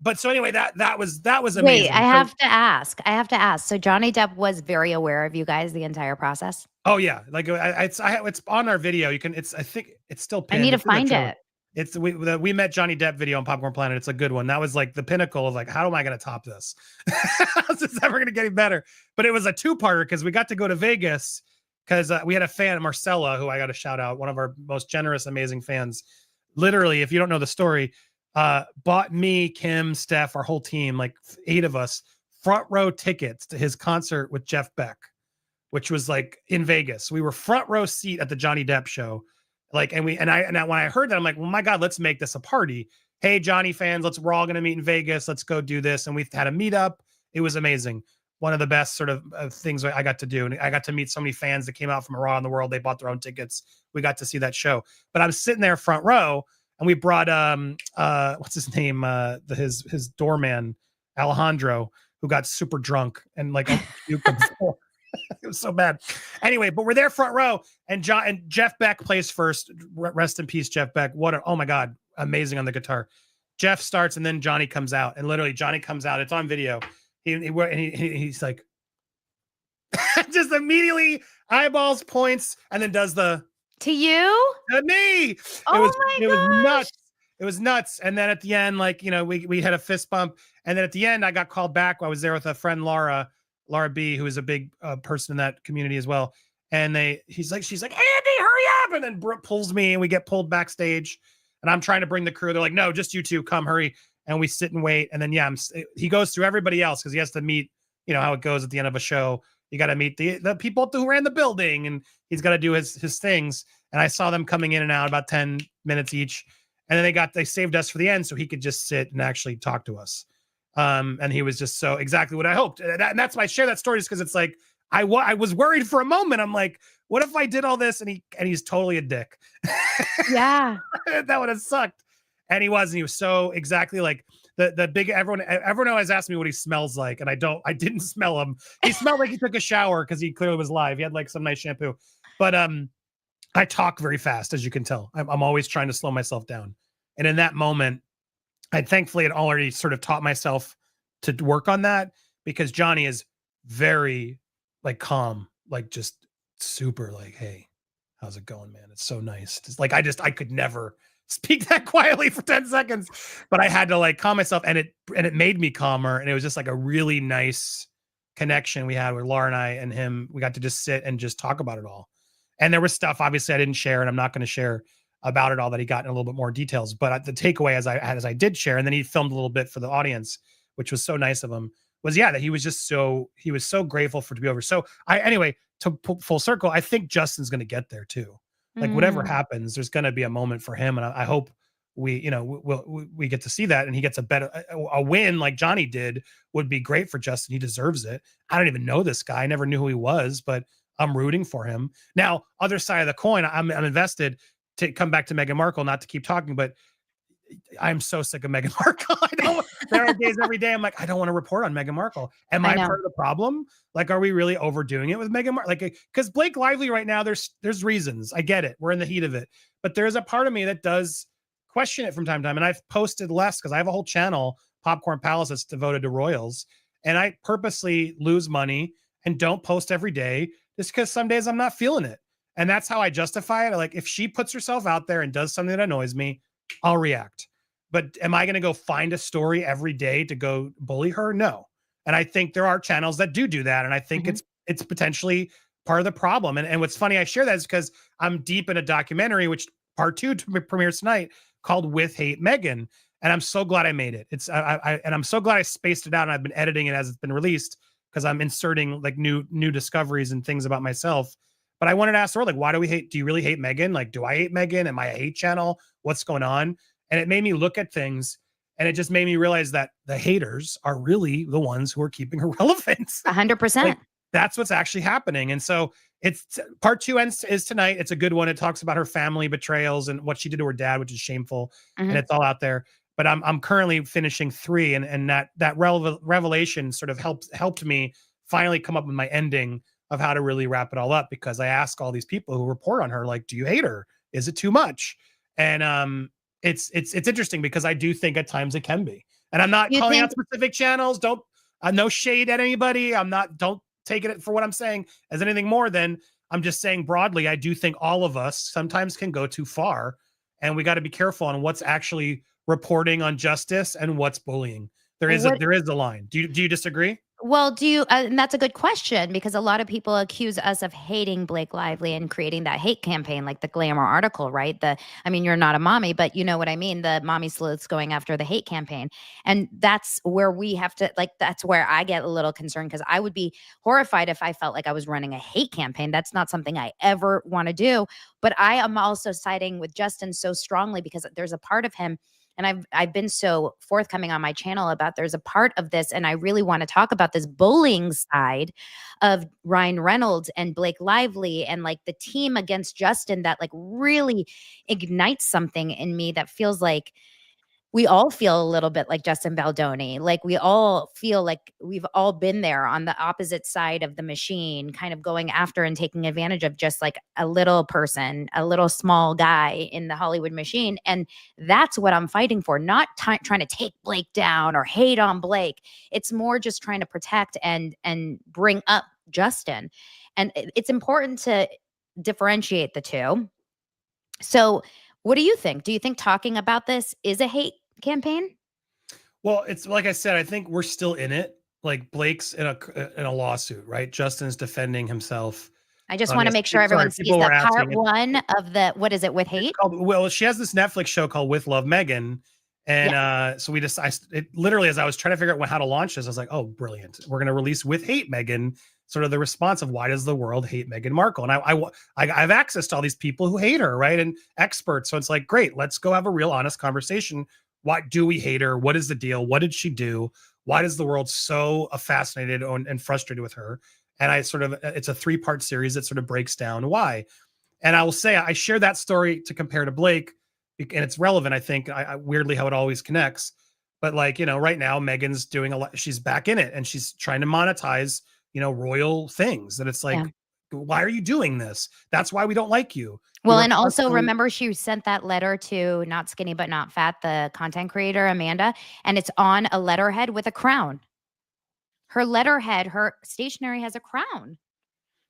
But so anyway, that was amazing. Wait, I have to ask. So Johnny Depp was very aware of you guys the entire process? Oh yeah. Like it's on our video. You can, I think it's still pinned. I need to It's in the find trailer. it. It's we met Johnny Depp video on Popcorn Planet. It's a good one. That was like the pinnacle of like, how am I going to top this? How's this ever going to get any better? But it was a two-parter because we got to go to Vegas because we had a fan, Marcella, who I got to shout out, one of our most generous, amazing fans. Literally, if you don't know the story, bought me, Kim, Steph, our whole team, like 8 of us, front row tickets to his concert with Jeff Beck, which was like in Vegas. We were front row seat at the Johnny Depp show. Like, and when I heard that, I'm like, well, my God, let's make this a party. Hey, Johnny fans, we're all going to meet in Vegas. Let's go do this. And we had a meetup. It was amazing. One of the best sort of things I got to do. And I got to meet so many fans that came out from around the world. They bought their own tickets. We got to see that show, but I'm sitting there front row, and we brought, what's his name? His doorman, Alejandro, who got super drunk and like, it was so bad. Anyway, but we're there front row, and Jeff Beck plays first. Rest in peace, Jeff Beck. Oh my God, amazing on the guitar. Jeff starts, and then Johnny comes out, and literally Johnny comes out. It's on video. He's like, just immediately eyeballs, points, and then does the to you, to me. Oh it was nuts. It was nuts. And then at the end, like, we had a fist bump, and then at the end, I got called back. I was there with a friend, Laura B, who is a big person in that community as well. And she's like, Andy, hurry up. And then Brooke pulls me, and we get pulled backstage, and I'm trying to bring the crew. They're like, no, just you two, come, hurry. And we sit and wait. And then, he goes through everybody else, because he has to meet, how it goes at the end of a show. You got to meet the people who ran the building, and he's got to do his things. And I saw them coming in and out about 10 minutes each. And then they saved us for the end, so he could just sit and actually talk to us. And he was just so exactly what I hoped. And that's why I share that story, just because it's like, I was worried for a moment. I'm like, what if I did all this and he's totally a dick? Yeah. That would have sucked. And he was so exactly like the big, everyone always asks me what he smells like. And I didn't smell him. He smelled like he took a shower, because he clearly was live. He had like some nice shampoo, but, I talk very fast, as you can tell. I'm always trying to slow myself down. And in that moment, I thankfully had already sort of taught myself to work on that, because Johnny is very like calm, like just super like, hey, how's it going, man? It's so nice. It's like, I could never speak that quietly for 10 seconds, but I had to like calm myself, and it made me calmer. And it was just like a really nice connection we had with Laura and I and him. We got to just sit and just talk about it all. And there was stuff obviously I didn't share, and I'm not going to share about it all, that he got in a little bit more details. But the takeaway, as I did share, and then he filmed a little bit for the audience, which was so nice of him, was that he was just so grateful to be over. So anyway, to full circle, I think Justin's going to get there too. Like whatever happens, there's going to be a moment for him, and I hope we get to see that, and he gets a win like Johnny did would be great for Justin. He deserves it. I don't even know this guy. I never knew who he was, but I'm rooting for him. Now, other side of the coin, I'm invested. To come back to Meghan Markle, not to keep talking, but I'm so sick of Meghan Markle. There are days every day I'm like, I don't want to report on Meghan Markle. Am I I know. part of the problem? Like, are we really overdoing it with Meghan Markle? Like, because Blake Lively right now, there's reasons. I get it. We're in the heat of it. But there's a part of me that does question it from time to time. And I've posted less because I have a whole channel, Popcorn Palace, that's devoted to royals. And I purposely lose money and don't post every day just because some days I'm not feeling it. And that's how I justify it. Like, if she puts herself out there and does something that annoys me, I'll react. But am I going to go find a story every day to go bully her? No. And I think there are channels that do that. And I think it's potentially part of the problem. And what's funny, I share that is because I'm deep in a documentary, which part 2 premieres tonight, called With Hate Meghan. And I'm so glad I made it. And I'm so glad I spaced it out and I've been editing it as it's been released because I'm inserting like new discoveries and things about myself. But I wanted to ask her, like, why do you really hate Meghan? Like, do I hate Meghan? Am I a hate channel? What's going on? And it made me look at things, and it just made me realize that the haters are really the ones who are keeping her relevant. 100%. Like, that's what's actually happening. And so it's part 2 is tonight. It's a good one. It talks about her family betrayals and what she did to her dad, which is shameful. And it's all out there. But I'm currently finishing 3, and that revelation sort of helped me finally come up with my ending of how to really wrap it all up, because I ask all these people who report on her, like, do you hate her? Is it too much? And it's interesting because I do think at times it can be. And I'm not calling out specific channels. Don't no shade at anybody. Don't take it for what I'm saying as anything more than I'm just saying broadly. I do think all of us sometimes can go too far, and we got to be careful on what's actually reporting on justice and what's bullying. There is a line. Do you disagree? Well, and that's a good question, because a lot of people accuse us of hating Blake Lively and creating that hate campaign, like the Glamour article, right? I mean, you're not a mommy, but you know what I mean? The mommy sleuths going after the hate campaign. And that's where we have to, like, that's where I get a little concerned, because I would be horrified if I felt like I was running a hate campaign. That's not something I ever want to do. But I am also siding with Justin so strongly, because there's a part of him, and I've been so forthcoming on my channel about there's a part of this, and I really want to talk about this bullying side of Ryan Reynolds and Blake Lively and like the team against Justin that like really ignites something in me that feels like we all feel a little bit like Justin Baldoni. Like, we all feel like we've all been there on the opposite side of the machine, kind of going after and taking advantage of just like a little person, a little small guy in the Hollywood machine. And that's what I'm fighting for, not trying to take Blake down or hate on Blake. It's more just trying to protect and bring up Justin. And it's important to differentiate the two. So what do you think? Do you think talking about this is a hate campaign? Well, it's like I said, I think we're still in it. Like, Blake's in a lawsuit, right? Justin's defending himself. I just want to make sure everyone sees that part 1 of the, what is it, With Hate? Well, she has this Netflix show called With Love Meghan. And so it literally, as I was trying to figure out how to launch this, I was like, oh, brilliant. We're going to release With Hate Meghan, sort of the response of why does the world hate Meghan Markle? And I have access to all these people who hate her, right? And experts. So it's like, great, let's go have a real honest conversation. Why do we hate her? What is the deal? What did she do? Why is the world so fascinated and frustrated with her? And it's a 3-part series that sort of breaks down why. And I will say, I share that story to compare to Blake, and it's relevant, I think, weirdly how it always connects. But like, right now, Meghan's doing a lot. She's back in it, and she's trying to monetize, royal things. That it's like, why are you doing this? That's why we don't like you. Well, and also remember, she sent that letter to Not Skinny But Not Fat, the content creator, Amanda, and it's on a letterhead with a crown. Her letterhead, her stationery has a crown.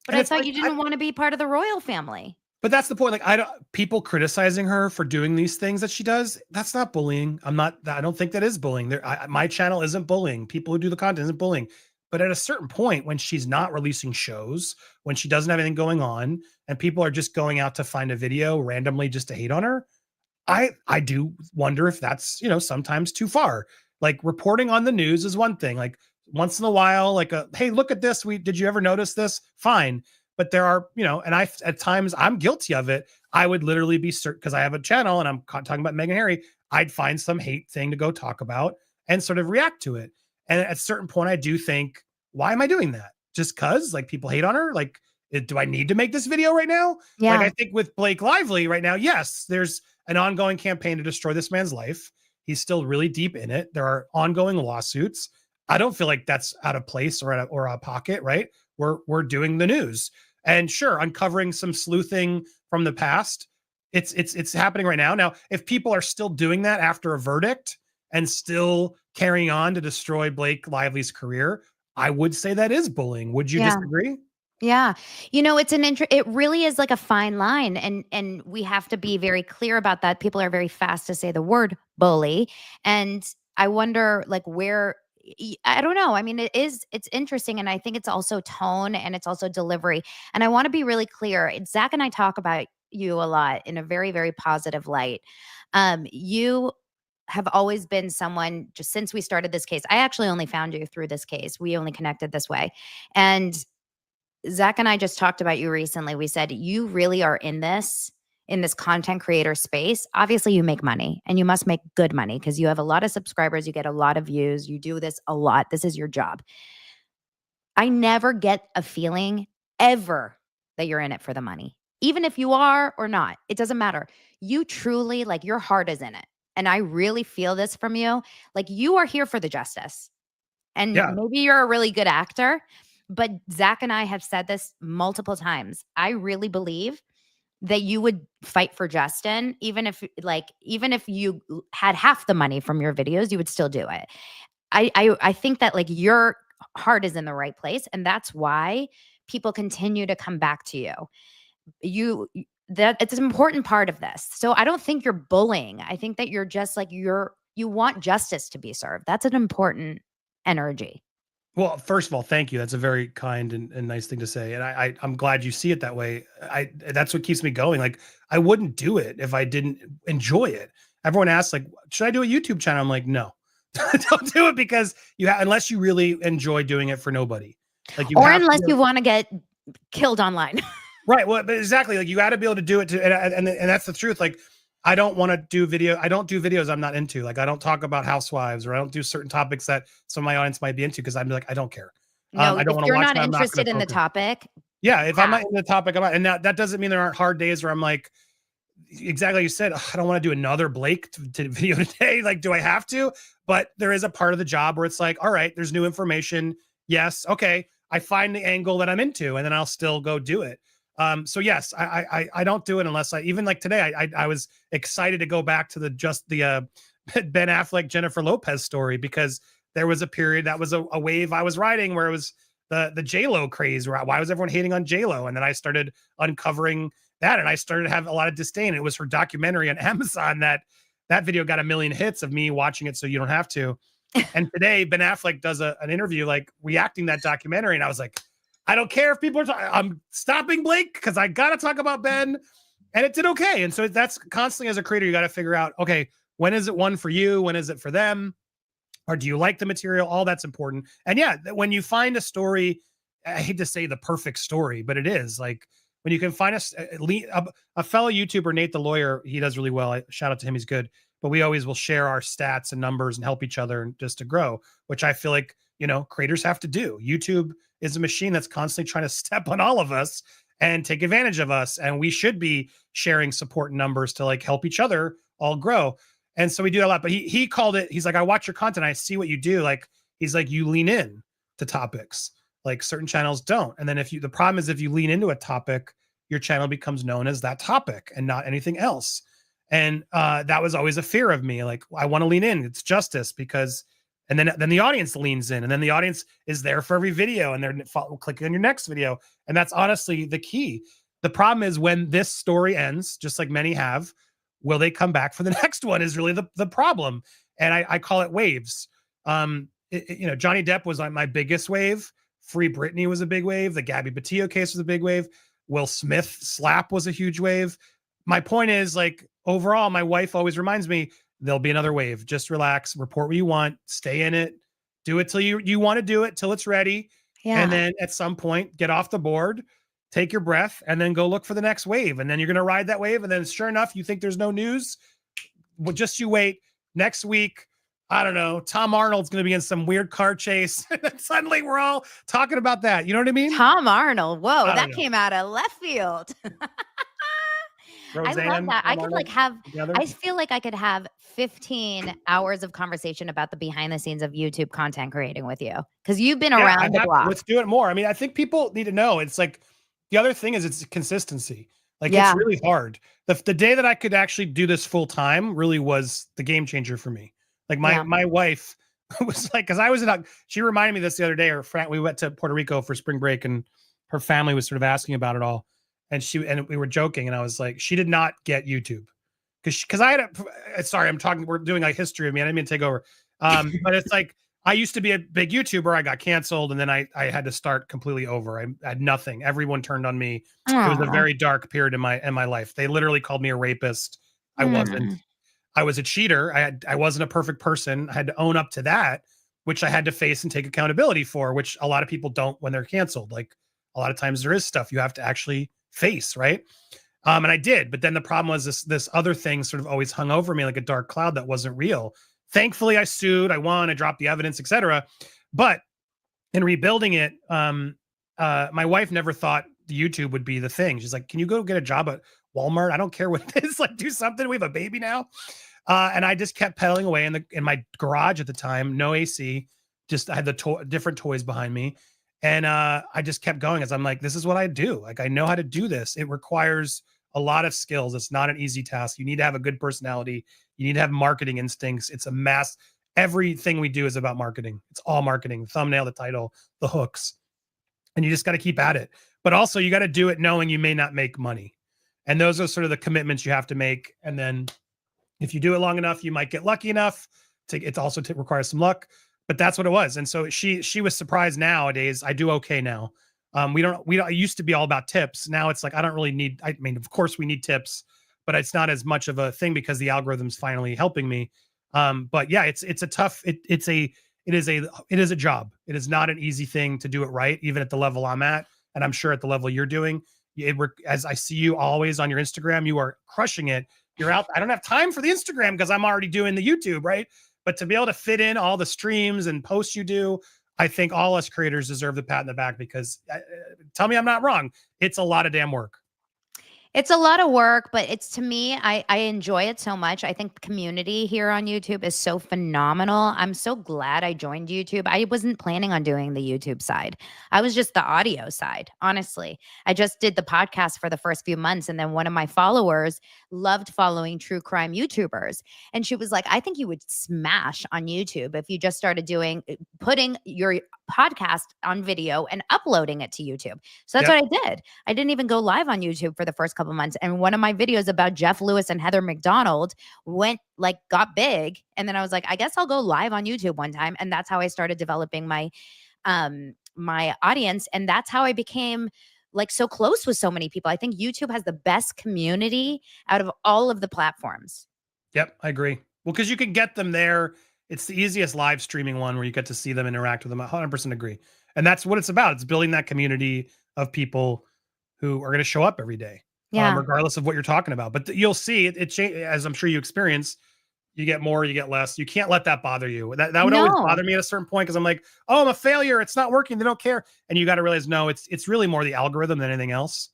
But I thought you didn't want to be part of the royal family. But that's the point. Like, people criticizing her for doing these things that she does, that's not bullying. I don't think that is bullying. My channel isn't bullying. People who do the content isn't bullying. But at a certain point, when she's not releasing shows, when she doesn't have anything going on, and people are just going out to find a video randomly just to hate on her, I do wonder if that's, sometimes too far. Like, reporting on the news is one thing. Like, once in a while, like, hey, look at this. Did you ever notice this? Fine. But there are, and at times I'm guilty of it. I would literally be certain, because I have a channel and I'm talking about Meghan and Harry, I'd find some hate thing to go talk about and sort of react to it. And at a certain point, I do think, why am I doing that? Just because, like, people hate on her? Like, do I need to make this video right now? Yeah. Like, I think with Blake Lively right now, yes, there's an ongoing campaign to destroy this man's life. He's still really deep in it. There are ongoing lawsuits. I don't feel like that's out of place or out of pocket, right? We're doing the news, and sure, uncovering some sleuthing from the past. It's happening right now. Now, if people are still doing that after a verdict and still carrying on to destroy Blake Lively's career, I would say that is bullying. Would you Yeah. disagree? Yeah. It really is like a fine line, and we have to be very clear about that. People are very fast to say the word bully, and I wonder like I don't know. I mean, it's interesting, and I think it's also tone and it's also delivery. And I want to be really clear. Zach and I talk about you a lot in a very, very positive light. You have always been someone, just since we started this case. I actually only found you through this case. We only connected this way. And Zach and I just talked about you recently. We said you really are in this content creator space. Obviously, you make money, and you must make good money because you have a lot of subscribers, you get a lot of views, you do this a lot. This is your job. I never get a feeling ever that you're in it for the money. Even if you are or not, it doesn't matter. You truly, like, your heart is in it. And I really feel this from you. Like, you are here for the justice. And Yeah. maybe you're a really good actor, but Zach and I have said this multiple times. I really believe that you would fight for Justin, even if you had half the money from your videos, you would still do it. I think that like your heart is in the right place, and that's why people continue to come back to you. That it's an important part of this. So I don't think you're bullying. I think that you're just like you want justice to be served. That's an important energy. Well, first of all, thank you. That's a very kind and nice thing to say. And I'm glad you see it that way. That's what keeps me going. Like, I wouldn't do it if I didn't enjoy it. Everyone asks, like, should I do a YouTube channel? I'm like, no, don't do it, because unless you really enjoy doing it for nobody. Like, or unless you want to get killed online. Right. Well, but exactly. Like, you got to be able to do it and that's the truth. Like, I don't want to do video. I don't do videos I'm not into. Like, I don't talk about housewives, or I don't do certain topics that some of my audience might be into, because I'm like, I don't care. No, I don't if want to you're watch not that, interested in the topic. Yeah, if I'm not in the topic, I'm not. And that doesn't mean there aren't hard days where I'm like, exactly like you said, I don't want to do another Blake to video today. Like, do I have to? But there is a part of the job where it's like, all right, there's new information. Yes. Okay. I find the angle that I'm into, and then I'll still go do it. So yes, I don't do it unless even like today, I was excited to go back to the Ben Affleck, Jennifer Lopez story, because there was a period that was a wave I was riding where it was the J-Lo craze. Why was everyone hating on J-Lo? And then I started uncovering that, and I started to have a lot of disdain. It was her documentary on Amazon that video got 1 million hits of me watching it so you don't have to. And today Ben Affleck does an interview like reacting that documentary, and I was like, I don't care if people are talking. I'm stopping Blake because I got to talk about Ben, and it did okay. And so that's constantly, as a creator, you got to figure out, okay, when is it one for you? When is it for them? Or do you like the material? All that's important. And yeah, when you find a story, I hate to say the perfect story, but it is like when you can find a fellow YouTuber, Nate the Lawyer, he does really well. Shout out to him. He's good. But we always will share our stats and numbers and help each other just to grow, which I feel like, creators have to do. YouTube is a machine that's constantly trying to step on all of us and take advantage of us. And we should be sharing support numbers to like help each other all grow. And so we do that a lot, but he called it, he's like, I watch your content. I see what you do. Like, he's like, you lean in to topics like certain channels don't. And then the problem is if you lean into a topic, your channel becomes known as that topic and not anything else. And that was always a fear of me. Like, I want to lean in. It's justice and then the audience leans in, and then the audience is there for every video, and they're clicking on your next video. And that's honestly the key. The problem is when this story ends, just like many have, will they come back for the next one is really the problem. And I call it waves. Johnny Depp was like my biggest wave. Free Britney was a big wave. The Gabby Petito case was a big wave. Will Smith slap was a huge wave. My point is, like, overall, my wife always reminds me, there'll be another wave. Just relax, report what you want, stay in it, do it till you want to do it, till it's ready. Yeah. And then at some point, get off the board, take your breath, and then go look for the next wave. And then you're going to ride that wave. And then sure enough, you think there's no news. Well, just you wait. Next week, I don't know, Tom Arnold's going to be in some weird car chase. And suddenly we're all talking about that. You know what I mean? Tom Arnold. Whoa, that came out of left field. I love Roseanne, that. I come could on like have, together. I feel like I could have 15 hours of conversation about the behind the scenes of YouTube content creating with you because you've been Yeah, around the block. let's do it more. I mean, I think people need to know. It's like the other thing is it's consistency. Like Yeah. it's really hard. The day that I could actually do this full time really was the game changer for me. Like Yeah. my wife was like, because I was in a, she reminded me this the other day. Her friend, we went to Puerto Rico for spring break, and her family was sort of asking about it all, and we were joking, and I was like, she did not get YouTube because I had a sorry, we're doing like history of me. I didn't mean to take over. But it's like I used to be a big YouTuber. I got canceled, and then I had to start completely over. I had nothing. Everyone turned on me. It was a Aw. very dark period in my life. They literally called me a rapist. I wasn't. Mm. I was a cheater. I wasn't a perfect person. I had to own up to that, which I had to face and take accountability for, which a lot of people don't when they're canceled. Like a lot of times there is stuff you have to actually face, right? And I did, but then the problem was this other thing sort of always hung over me like a dark cloud that wasn't real. Thankfully, I sued, I won, I dropped the evidence, etc. But in rebuilding it, my wife never thought the YouTube would be the thing. She's like, "Can you go get a job at Walmart? I don't care what it is. Like, do something. We have a baby now." And I just kept pedaling away in my garage at the time, no AC. Just I had the different toys behind me, and I just kept going as I'm like, "This is what I do. Like, I know how to do this. It requires a lot of skills. It's not an easy task. You need to have a good personality. You need to have marketing instincts. It's a mass. Everything we do is about marketing. It's all marketing. The thumbnail, the title, the hooks, and you just got to keep at it. But also, you got to do it knowing you may not make money, and those are sort of the commitments you have to make. And then, if you do it long enough, you might get lucky enough. It also requires some luck, but that's what it was. And so she was surprised. Nowadays, I do okay now. We don't. It used to be all about tips. Now it's like I don't really need. I mean, of course we need tips, but it's not as much of a thing because the algorithm's finally helping me. But yeah, it's a tough. It is a job. It is not an easy thing to do it right, even at the level I'm at, and I'm sure at the level you're doing. As I see you always on your Instagram, you are crushing it. You're out. I don't have time for the Instagram because I'm already doing the YouTube, right? But to be able to fit in all the streams and posts you do, I think all us creators deserve the pat in the back because tell me I'm not wrong. It's a lot of damn work. It's a lot of work, but it's to me, I enjoy it so much. I think the community here on YouTube is so phenomenal. I'm so glad I joined YouTube. I wasn't planning on doing the YouTube side. I was just the audio side, honestly. I just did the podcast for the first few months. And then one of my followers loved following true crime YouTubers. And she was like, I think you would smash on YouTube if you just started putting your podcast on video and uploading it to YouTube. So that's Yep. what I did. I didn't even go live on YouTube for the first couple months. And one of my videos about Jeff Lewis and Heather McDonald got big. And then I was like, I guess I'll go live on YouTube one time. And that's how I started developing my my audience. And that's how I became like so close with so many people. I think YouTube has the best community out of all of the platforms. Yep, I agree. Well, because you can get them there. It's the easiest live streaming one where you get to see them, interact with them. I 100% agree. And that's what it's about. It's building that community of people who are going to show up every day, Yeah. regardless of what you're talking about. But you'll see it as I'm sure you experience, you get more, you get less. You can't let that bother you. That would always No. bother me at a certain point because I'm like, oh, I'm a failure. It's not working. They don't care. And you got to realize, no, it's really more the algorithm than anything else.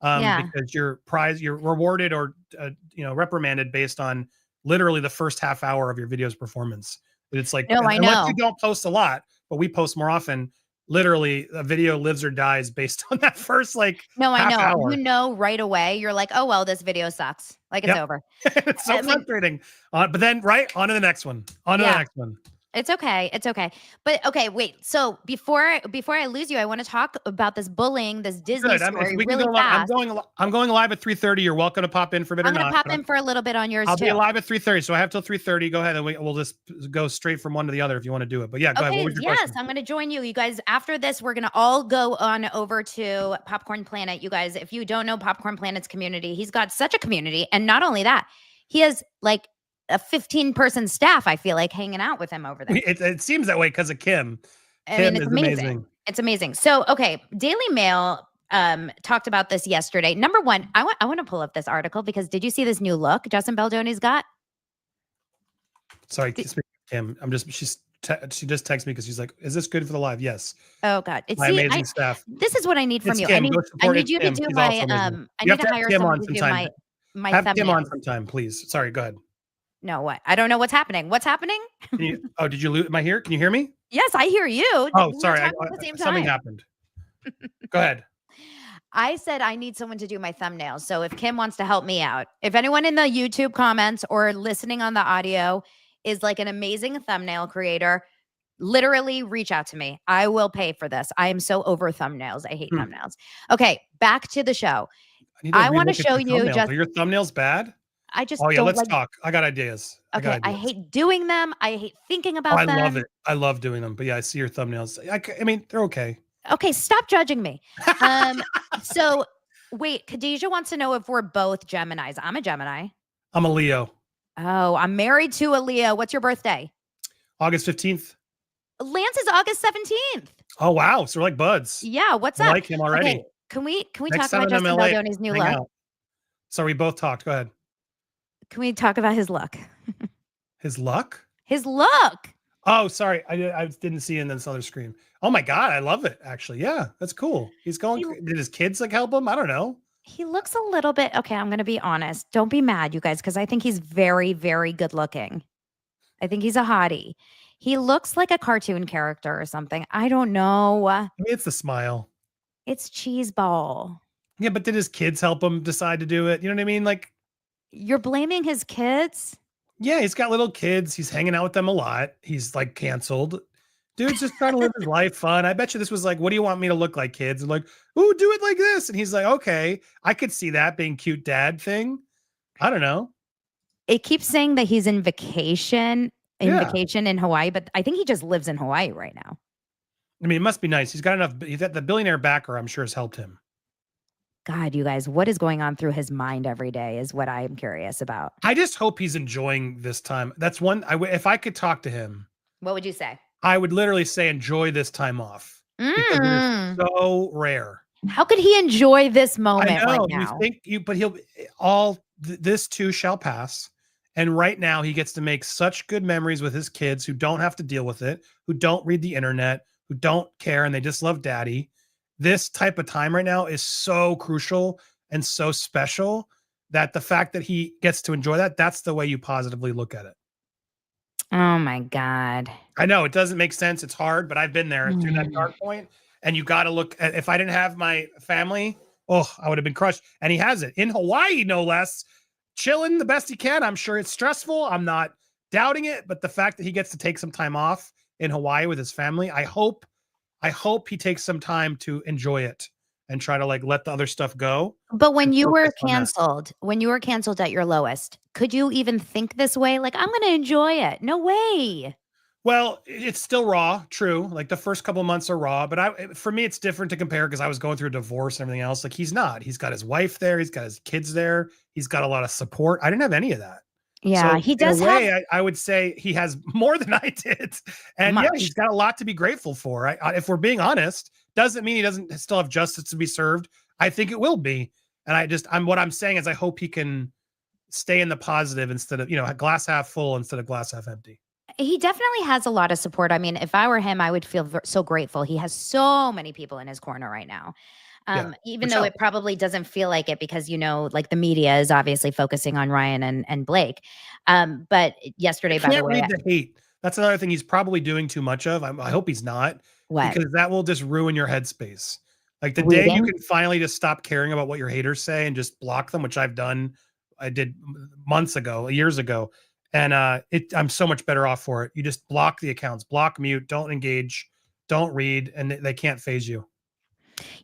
Yeah. Because you're rewarded or reprimanded based on literally the first half hour of your video's performance. It's like, No, I unless know. you don't post a lot, but we post more often. Literally, a video lives or dies based on that first No, I half know. hour. You know right away. You're like, oh, well, this video sucks. Like, it's Yep. over. It's so I mean- frustrating. But then, on to the next one. On to the Yeah. next one. It's okay. It's okay. But okay, wait. So before I lose you, I want to talk about this bullying, this Disney Good. story We can really go live. fast. I'm going live at 3:30. You're welcome to pop in for a bit I'm or going to not. pop in for a little bit on yours I'll too. be live at 3:30, so I have till 3:30. Go ahead, and we'll just go straight from one to the other if you want to do it. But yeah, go ahead. What was your Yes, question? I'm going to join you. You guys, after this, we're going to all go on over to Popcorn Planet. You guys, if you don't know Popcorn Planet's community, he's got such a community. And not only that, he has like a 15-person staff, I feel like, hanging out with him over there. It seems that way because of Kim. I Kim mean, it's is amazing. It's amazing. So, okay, Daily Mail talked about this yesterday. Number one, I want to pull up this article because did you see this new look Justin Baldoni's got? Sorry, speaking of Kim. She just texted me because she's like, "Is this good for the live?" Yes. Oh God, My amazing staff. this is what I need from It's you. Kim. I Go need support you to Kim. do She's my also amazing. I You need have to to have hire Kim someone on to do sometime. my my Have Kim on thumbnails. sometime, please. Sorry, go ahead. No, what? I don't know what's happening. What's happening? Did you lose? Am I here? Can you hear me? Yes, I hear you. Oh, We were sorry. talking at the same Something time. happened. Go ahead. I said I need someone to do my thumbnails. So if Kim wants to help me out, if anyone in the YouTube comments or listening on the audio is like an amazing thumbnail creator, literally reach out to me. I will pay for this. I am so over thumbnails. I hate thumbnails. Okay, back to the show. I want to relook at show your you thumbnails. just Are your thumbnails bad? I just Oh yeah, don't let's like talk. I got ideas. okay, I hate doing them. I hate thinking about I them. love it. I love doing them. But yeah, I see your thumbnails. I mean, they're okay. Okay, stop judging me. So wait, Khadijah wants to know if we're both Geminis. I'm a Gemini. I'm a Leo. Oh, I'm married to a Leo. What's your birthday? August 15th. Lance is August 17th. Oh wow, so we're like buds. Yeah, what's I up? like him already. Okay, can we Next talk time about I'm in Justin LA, Baldoni's new hang look? out. So we both talked. Go ahead. Can we talk about his look? His luck? His look. Oh, sorry. I didn't see it in this other screen. Oh my God, I love it. Actually, yeah, that's cool. He's going. Did his kids like help him? I don't know. He looks a little bit okay. I'm going to be honest. Don't be mad, you guys, because I think he's very, very good looking. I think he's a hottie. He looks like a cartoon character or something. I don't know. I mean, it's the smile. It's cheeseball. Yeah, but did his kids help him decide to do it? You know what I mean? Like, You're blaming his kids? yeah, he's got little kids. He's hanging out with them a lot. He's like canceled. Dude's just trying to live his life fun. I bet you this was like, what do you want me to look like, kids? And like, ooh, do it like this. And he's like, okay, I could see that being cute dad thing. I don't know. It keeps saying that he's in vacation Yeah. in Hawaii, but I think he just lives in Hawaii right now. I mean, it must be nice. He's got enough. He's got the billionaire backer, I'm sure, has helped him. God, you guys, what is going on through his mind every day is what I'm curious about. I just hope he's enjoying this time. That's one. If I could talk to him, What would you say? I would literally say, enjoy this time off because it is so rare. How could he enjoy this I moment know right you now? think but this too shall pass. And right now he gets to make such good memories with his kids who don't have to deal with it, who don't read the internet, who don't care, and they just love daddy. This type of time right now is so crucial and so special that the fact that he gets to enjoy that, that's the way you positively look at it. Oh my God. I know it doesn't make sense. It's hard, but I've been there through that dark point. And you got to look at, if I didn't have my family, oh, I would have been crushed. And he has it in Hawaii, no less, chilling the best he can. I'm sure it's stressful. I'm not doubting it, but the fact that he gets to take some time off in Hawaii with his family, I hope he takes some time to enjoy it and try to like let the other stuff go. But when you were focus on that. canceled at your lowest, could you even think this way? Like, I'm going to enjoy it. No way. Well, it's still raw, true. Like the first couple of months are raw, but for me, it's different to compare because I was going through a divorce and everything else. Like he's not. He's got his wife there. He's got his kids there. He's got a lot of support. I didn't have any of that. Yeah, So he does in a way, have. I would say he has more than I did. And yeah, Much. he's got a lot to be grateful for. If we're being honest, doesn't mean he doesn't still have justice to be served. I think it will be. And what I'm saying is I hope he can stay in the positive instead of, glass half full instead of glass half empty. He definitely has a lot of support. I mean, if I were him, I would feel so grateful. He has so many people in his corner right now. Even though it probably doesn't feel like it because, like the media is obviously focusing on Ryan and Blake. But yesterday, by the way, read the hate. That's another thing he's probably doing too much of. I hope he's not. What? Because that will just ruin your headspace. Like the day you can finally just stop caring about what your haters say and just block them, which I've done. I did months ago, years ago. And I'm so much better off for it. You just block the accounts, block, mute, don't engage, don't read, and they can't phase you.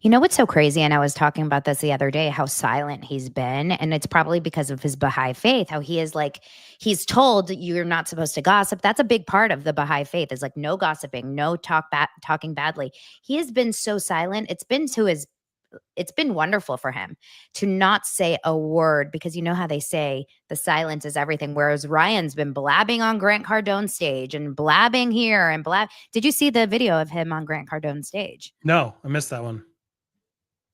You know what's so crazy? And I was talking about this the other day, how silent he's been. And it's probably because of his Baha'i faith, how he is like, he's told you're not supposed to gossip. That's a big part of the Baha'i faith is like no gossiping, no talking badly. He has been so silent. It's been wonderful for him to not say a word because you know how they say the silence is everything. Whereas Ryan's been blabbing on Grant Cardone's stage and blabbing here and blab. Did you see the video of him on Grant Cardone's stage? No, I missed that one.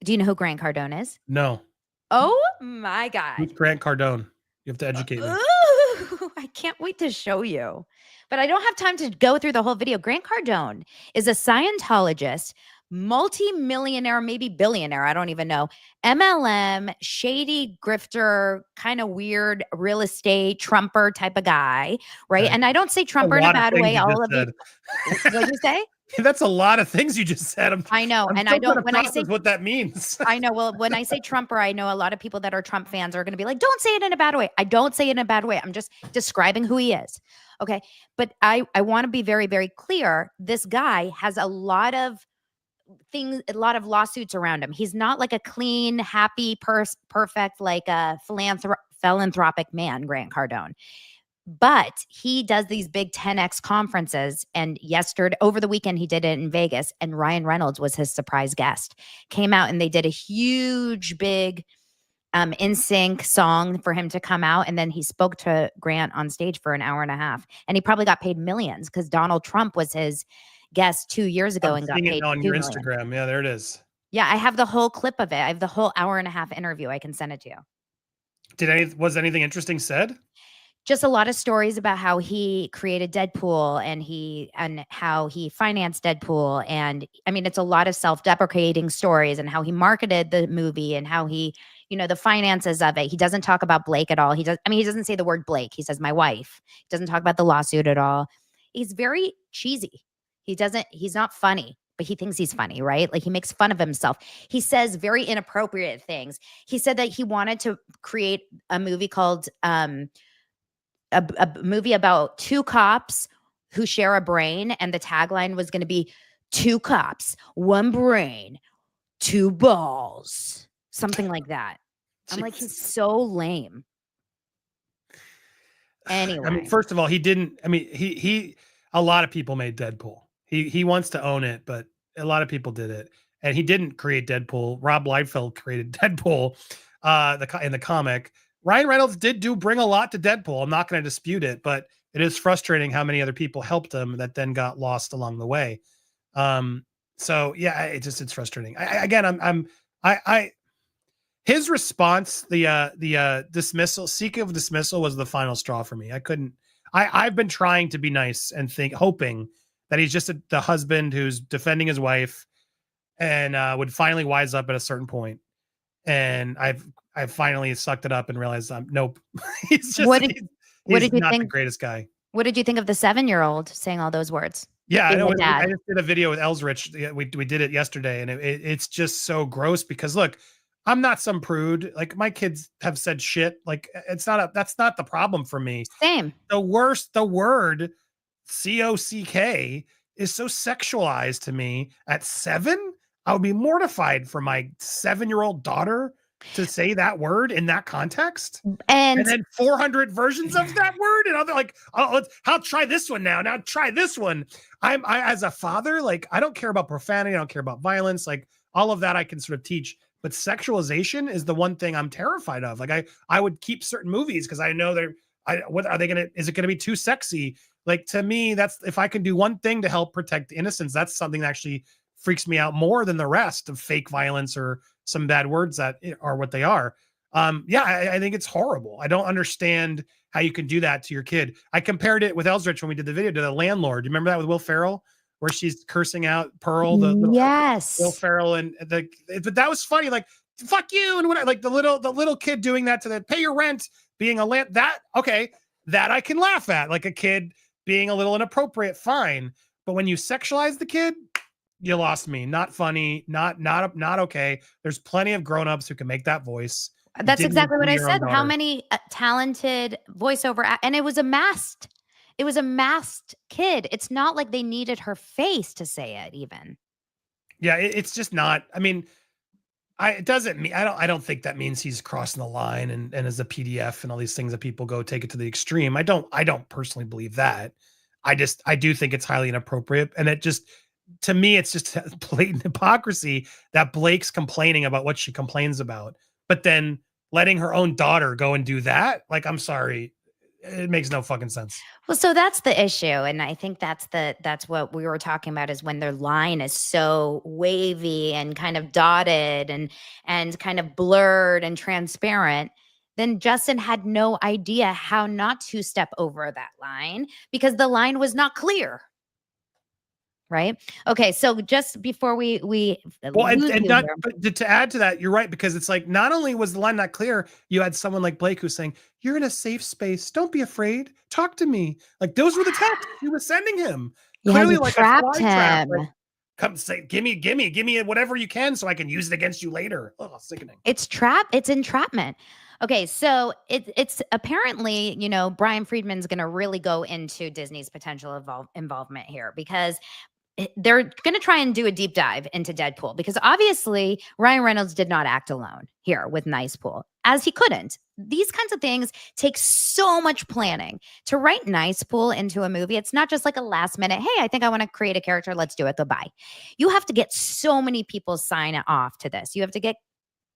Do you know who Grant Cardone is? No. Oh my God. Who's Grant Cardone? You have to educate me. Ooh, I can't wait to show you. But I don't have time to go through the whole video. Grant Cardone is a Scientologist, multi-millionaire, maybe billionaire, I don't even know, MLM, shady grifter, kind of weird real estate Trumper type of guy, right? Okay. And I don't say A Trumper in a lot of bad things way. you All just of these, said. what'd you say? That's a lot of things you just said. I know, I'm and still I don't. trying to When I say process what that means. I know. Well, when I say Trumper, I know a lot of people that are Trump fans are going to be like, don't say it in a bad way. I don't say it in a bad way. I'm just describing who he is. Okay. But I want to be very, very clear. This guy has a lot of things, a lot of lawsuits around him. He's not like a clean, happy, perfect, like a philanthropic man, Grant Cardone. But he does these big 10X conferences. And over the weekend, he did it in Vegas. And Ryan Reynolds was his surprise guest. Came out and they did a huge, big in sync song for him to come out. And then he spoke to Grant on stage for an hour and a half. And he probably got paid millions because Donald Trump was his guest 2 years ago I'm and got seeing it paid on 2 your million. Instagram. Yeah, there it is. Yeah, I have the whole clip of it. I have the whole hour and a half interview. I can send it to you. Was anything interesting said? Just a lot of stories about how he created Deadpool and how he financed Deadpool. And I mean, it's a lot of self-deprecating stories and how he marketed the movie and how he, the finances of it. He doesn't talk about Blake at all. He doesn't say the word Blake. He says my wife. He doesn't talk about the lawsuit at all. He's very cheesy. He's not funny, but he thinks he's funny, right? Like he makes fun of himself. He says very inappropriate things. He said that he wanted to create a movie called, a movie about two cops who share a brain, and the tagline was going to be two cops, one brain, two balls, something like that. I'm like, he's so lame. Anyway, I mean, first of all, he didn't. I mean, he. A lot of people made Deadpool. He wants to own it, but a lot of people did it, and he didn't create Deadpool. Rob Liefeld created Deadpool, in the comic. Ryan Reynolds did bring a lot to Deadpool. I'm not going to dispute it, but it is frustrating how many other people helped him that then got lost along the way. So yeah, it's frustrating. His response, the dismissal, seek of dismissal was the final straw for me. I've been trying to be nice and hoping that he's just the husband who's defending his wife and would finally wise up at a certain point. And I finally sucked it up and realized nope. He's just he's not the greatest guy. What did you think of the 7-year-old saying all those words? Yeah, I know. I just did a video with Elsrich. We did it yesterday, and it's just so gross because look, I'm not some prude. Like my kids have said shit. Like that's not the problem for me. Same. The word COCK is so sexualized to me at 7. I would be mortified for my 7-year-old daughter to say that word in that context, and then 400 versions of that word, and other like, oh, I'll try this one now. Now try this one. I as a father, like I don't care about profanity. I don't care about violence. Like all of that I can sort of teach, but sexualization is the one thing I'm terrified of. Like I would keep certain movies because I know what are they gonna? Is it gonna be too sexy? Like to me, that's if I can do one thing to help protect innocence, that's something that actually freaks me out more than the rest of fake violence or some bad words that are what they are. I think it's horrible. I don't understand how you can do that to your kid. I compared it with Elsrich when we did the video to The Landlord. Do you remember that with Will Ferrell, where she's cursing out Pearl, yes, Will Ferrell, and but that was funny. Like fuck you, and what like the little kid doing that to the pay your rent, being a land that I can laugh at, like a kid being a little inappropriate, fine. But when you sexualize the kid, you lost me. Not funny. Not okay. There's plenty of grown-ups who can make that voice. That's exactly what I said. How many talented voiceover and it was a masked kid. It's not like they needed her face to say it even. Yeah, it's just not. I mean, it doesn't mean I don't think that means he's crossing the line and as a PDF and all these things that people go take it to the extreme. I don't personally believe that. I do think it's highly inappropriate, and it just to me, it's just blatant hypocrisy that Blake's complaining about what she complains about, but then letting her own daughter go and do that. Like, I'm sorry. It makes no fucking sense. Well, so that's the issue. And I think that's what we were talking about is when their line is so wavy and kind of dotted and kind of blurred and transparent. Then Justin had no idea how not to step over that line because the line was not clear. right? Okay, so just before we Well, lose and you not, here. but to add to that, you're right, because it's like not only was the line not clear, you had someone like Blake who's saying, "You're in a safe space. Don't be afraid. Talk to me." Like those were the texts you were sending him. Yeah, Clearly, you like a trapped fly trap. him. Like, come say, give me whatever you can so I can use it against you later. Oh, sickening. It's entrapment. Okay, so it's apparently, Brian Friedman's going to really go into Disney's potential involvement here because they're going to try and do a deep dive into Deadpool because obviously Ryan Reynolds did not act alone here with Nice Pool, as he couldn't. These kinds of things take so much planning to write Nice Pool into a movie. It's not just like a last minute, hey, I think I want to create a character. Let's do it. Goodbye. You have to get so many people sign off to this. You have to get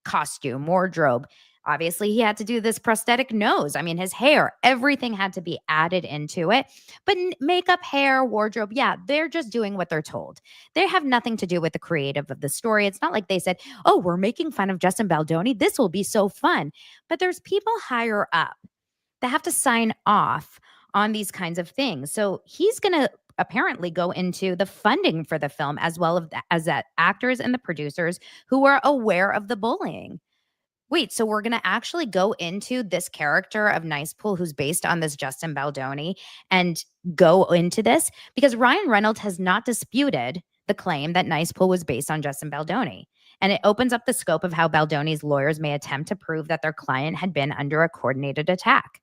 costume, wardrobe. Obviously, he had to do this prosthetic nose. I mean, his hair, everything had to be added into it. But makeup, hair, wardrobe, yeah, they're just doing what they're told. They have nothing to do with the creative of the story. It's not like they said, oh, we're making fun of Justin Baldoni. This will be so fun. But there's people higher up that have to sign off on these kinds of things. So he's going to apparently go into the funding for the film as well as that actors and the producers who are aware of the bullying. Wait, so we're going to actually go into this character of Nice Pool who's based on this Justin Baldoni and go into this? Because Ryan Reynolds has not disputed the claim that Nice Pool was based on Justin Baldoni. And it opens up the scope of how Baldoni's lawyers may attempt to prove that their client had been under a coordinated attack.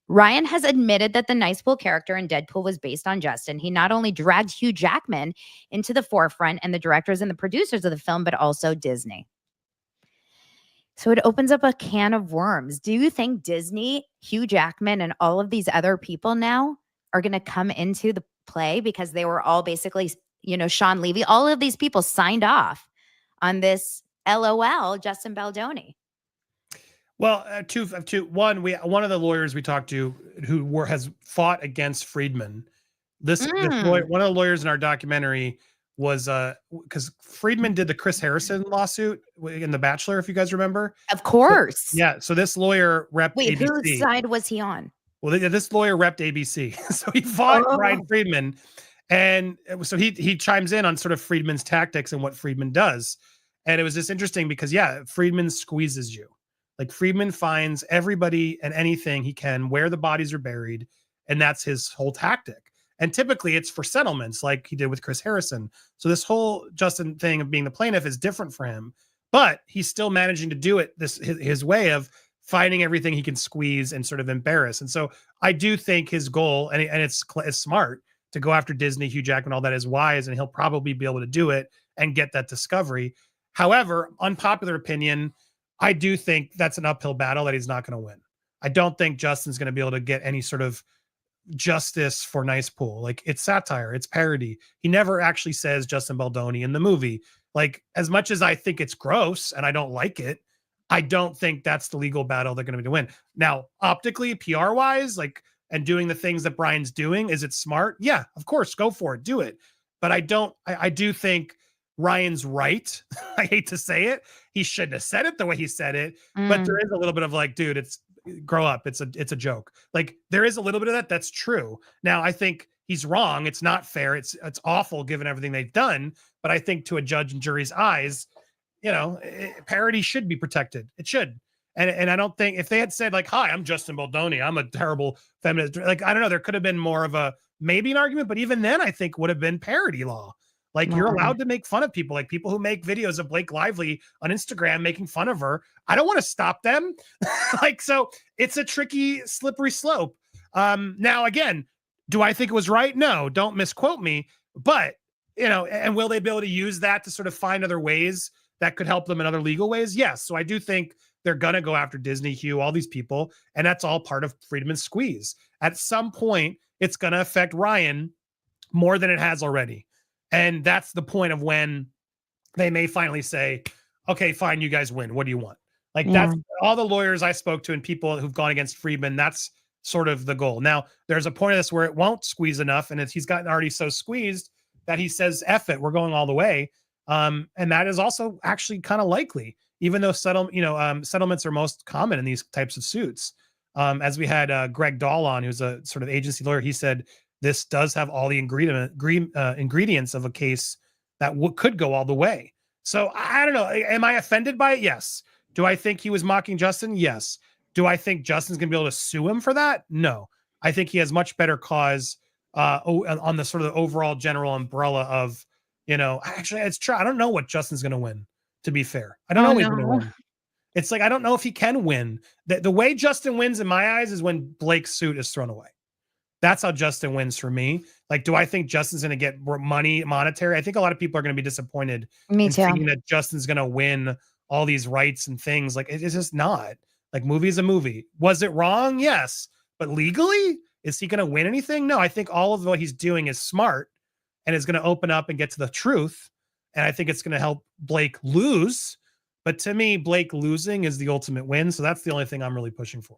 Ryan has admitted that the Nice Pool character in Deadpool was based on Justin. He not only dragged Hugh Jackman into the forefront and the directors and the producers of the film, but also Disney. So it opens up a can of worms. Do you think Disney, Hugh Jackman, and all of these other people now are going to come into the play because they were all basically, Sean Levy, all of these people signed off on this LOL Justin Baldoni? Well, two. One of the lawyers we talked to who has fought against Friedman. This lawyer, one of the lawyers in our documentary was because Friedman did the Chris Harrison lawsuit in The Bachelor, if you guys remember. Of course. Yeah. So this lawyer repped Wait, ABC. whose side was he on? Well, this lawyer repped ABC, so he fought Brian Friedman, and so he chimes in on sort of Friedman's tactics and what Friedman does, and it was just interesting because Friedman squeezes you. Like Friedman finds everybody and anything he can where the bodies are buried, and that's his whole tactic. And typically it's for settlements like he did with Chris Harrison. So this whole Justin thing of being the plaintiff is different for him, but he's still managing to do it his way of finding everything he can squeeze and sort of embarrass. And so I do think his goal, and it's smart to go after Disney, Hugh Jackman, all that is wise, and he'll probably be able to do it and get that discovery. However, unpopular opinion, I do think that's an uphill battle that he's not going to win. I don't think Justin's going to be able to get any sort of justice for Nice Pool. Like, it's satire, it's parody. He never actually says Justin Baldoni in the movie. Like, as much as I think it's gross and I don't like it, I don't think that's the legal battle they're going to be to win. Now, optically, PR wise, like, and doing the things that Brian's doing, is it smart? Yeah, of course, go for it, do it. But I do think Ryan's right. I hate to say it. He shouldn't have said it the way he said it, but there is a little bit of like, dude, it's grow up. It's a joke. Like, there is a little bit of that. That's true. Now, I think he's wrong. It's not fair. It's awful given everything they've done. But I think to a judge and jury's eyes, parody should be protected. It should. And I don't think if they had said like, hi, I'm Justin Baldoni, I'm a terrible feminist, like, I don't know, there could have been more of a, maybe an argument, but even then I think would have been parody law. Like, you're allowed to make fun of people, like people who make videos of Blake Lively on Instagram making fun of her. I don't want to stop them. Like, so it's a tricky, slippery slope. Now, again, do I think it was right? No, don't misquote me. But, and will they be able to use that to sort of find other ways that could help them in other legal ways? Yes. So I do think they're going to go after Disney, Hugh, all these people. And that's all part of Friedman's squeeze. At some point, it's going to affect Ryan more than it has already. And that's the point of when they may finally say, okay, fine, you guys win. What do you want? Like, that's all the lawyers I spoke to and people who've gone against Friedman. That's sort of the goal. Now, there's a point of this where it won't squeeze enough. And he's gotten already so squeezed that he says, F it, we're going all the way. And that is also actually kind of likely, even though settlements are most common in these types of suits. As we had Greg Dahl on, who's a sort of agency lawyer, he said, this does have all the ingredients of a case that could go all the way. So I don't know. Am I offended by it? Yes. Do I think he was mocking Justin? Yes. Do I think Justin's going to be able to sue him for that? No. I think he has much better cause on the sort of overall general umbrella of, actually, it's true. I don't know what Justin's going to win, to be fair. I don't know he's going to win. It's like, I don't know if he can win. The way Justin wins in my eyes is when Blake's suit is thrown away. That's how Justin wins for me. Like, do I think Justin's going to get monetary? I think a lot of people are going to be disappointed in thinking that Justin's going to win all these rights and things. Like, it's just not. Like, movie is a movie. Was it wrong? Yes. But legally, is he going to win anything? No, I think all of what he's doing is smart and is going to open up and get to the truth. And I think it's going to help Blake lose. But to me, Blake losing is the ultimate win. So that's the only thing I'm really pushing for.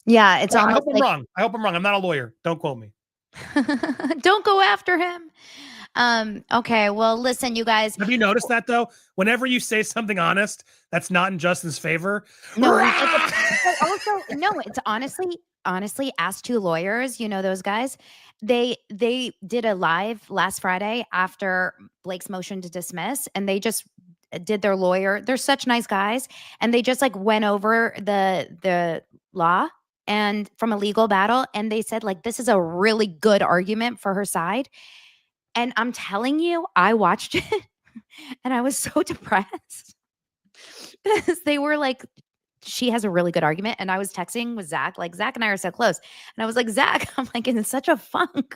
Yeah, it's almost I hope I'm wrong. I hope I'm wrong. I'm not a lawyer. Don't quote me. Don't go after him. Okay, well, listen, you guys. Have you noticed that though? Whenever you say something honest that's not in Justin's favor, no, but also no, it's honestly, ask two lawyers, those guys. They did a live last Friday after Blake's motion to dismiss, and they just did their lawyer. They're such nice guys, and they just like went over the law and from a legal battle, and they said like this is a really good argument for her side. And I'm telling you, I watched it and I was so depressed because they were like, she has a really good argument. And I was texting with Zach, like Zach and I are so close. And I was like, Zach, I'm like in such a funk.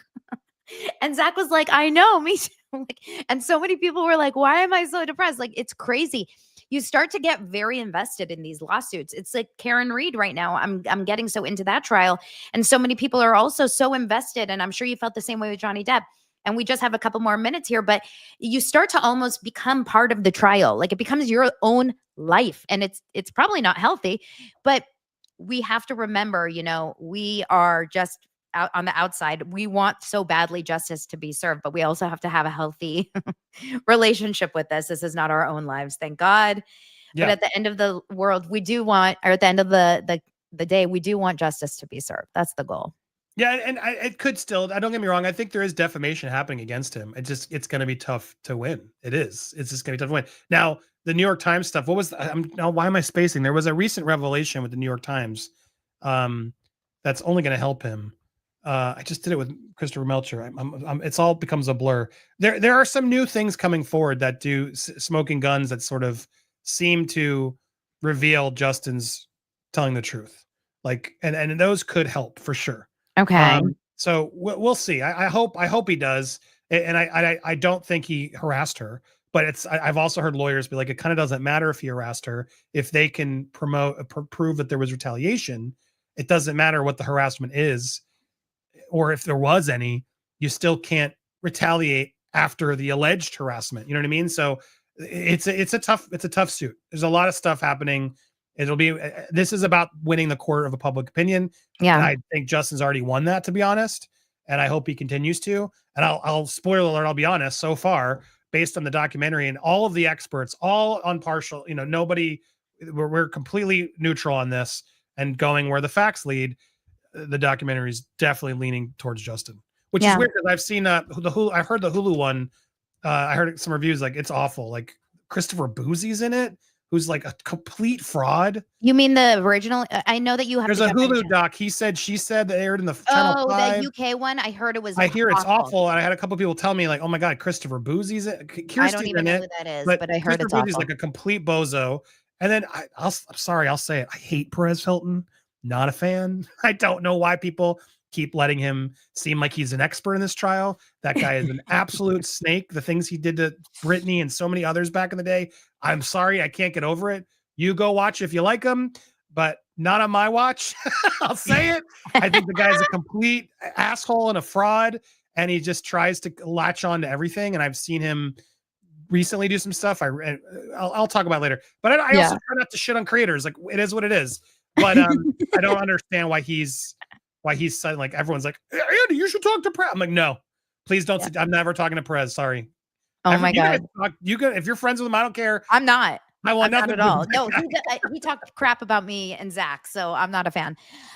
And Zach was like, I know, me too. And so many people were like, why am I so depressed? Like, it's crazy. You start to get very invested in these lawsuits. It's like Karen Reed right now. I'm getting so into that trial. And so many people are also so invested. And I'm sure you felt the same way with Johnny Depp. And we just have a couple more minutes here, but you start to almost become part of the trial. Like it becomes your own life. And it's probably not healthy, but we have to remember, we are just out on the outside. We want so badly justice to be served, but we also have to have a healthy relationship with this. This is not our own lives, thank God. Yeah. But at the end of the world, we do want, or at the end of the day, we do want justice to be served. That's the goal. Yeah, and it could still. Don't get me wrong. I think there is defamation happening against him. It's going to be tough to win. It is. It's just going to be tough to win. Now, the New York Times stuff. What was? Why am I spacing? There was a recent revelation with the New York Times. That's only going to help him. I just did it with Christopher Melcher. It's all becomes a blur. There are some new things coming forward that do smoking guns that sort of seem to reveal Justin's telling the truth. Like, and those could help for sure. Okay. So we'll see. I hope he does. And I don't think he harassed her, but I've also heard lawyers be like, it kind of doesn't matter if he harassed her. If they can prove that there was retaliation, it doesn't matter what the harassment is, or if there was any, you still can't retaliate after the alleged harassment. You know what I mean? So it's a tough suit. There's a lot of stuff happening. This is about winning the court of a public opinion. Yeah. And I think Justin's already won that, to be honest. And I hope he continues to. And I'll spoiler alert, I'll be honest, so far, based on the documentary and all of the experts, all impartial, nobody, we're completely neutral on this and going where the facts lead. The documentary is definitely leaning towards Justin, which is weird because I've seen I've heard the Hulu one. I heard some reviews like it's awful. Like Christopher Boozie's in it, who's like a complete fraud. You mean the original? I know that you have. There's a Hulu doc. He said, she said that aired in the Channel 5. The UK one. I heard it was. I hear it's awful, and I had a couple people tell me like, "Oh my God, Christopher Boozie's in it." I don't even know who that is, but I heard it's awful. Boozie's like a complete bozo. And then I'm sorry, I'll say it. I hate Perez Hilton. Not a fan. I don't know why people keep letting him seem like he's an expert in this trial. That guy is an absolute snake. The things he did to Brittany and so many others back in the day. I'm sorry, I can't get over it. You go watch if you like him, but not on my watch. I'll say it. I think the guy's a complete asshole and a fraud, and he just tries to latch on to everything. And I've seen him recently do some stuff. I'll talk about later. But I also try not to shit on creators. Like, it is what it is. But I don't understand why he's saying, like, everyone's like, Andy, you should talk to Perez. I'm like, no, please don't. I'm never talking to Perez. Sorry. Oh my God. You can, if you're friends with him, I don't care. I'm not. I want not nothing at to do all. with No, that. he talked crap about me and Zach, so I'm not a fan.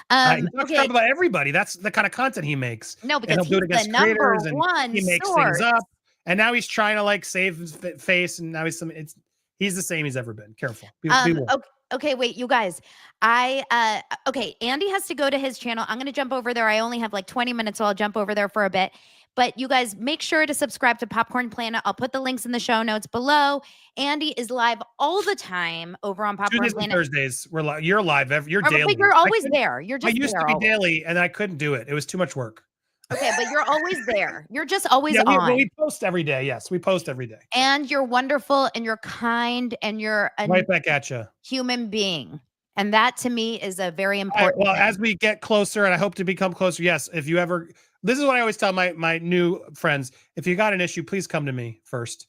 He talks Okay, crap about everybody. That's the kind of content he makes. no, And because he'll do he's it the against number creators, and one he makes things source. up. And now he's trying to like save his face, and now he's the same he's ever been. Careful. Be warned. Okay, wait, you guys. Okay, Andy has to go to his channel. I'm gonna jump over there. I only have like 20 minutes, so I'll jump over there for a bit. But you guys make sure to subscribe to Popcorn Planet. I'll put the links in the show notes below. Andy is live all the time over on Popcorn Tuesdays and Planet. Thursdays, you're live. You're daily. But you're always I there. You're just used there to be always. daily, and I couldn't do it. It was too much work. Okay, but you're always there. You're just always Yeah, on. we post every day. Yes, we post every day. And you're wonderful and you're kind and you're a Right back at you. human being. And that to me is a very All right, important well, thing. as we get closer, and I hope to become closer, yes, if you ever, this is what I always tell my new friends, if you got an issue, please come to me first.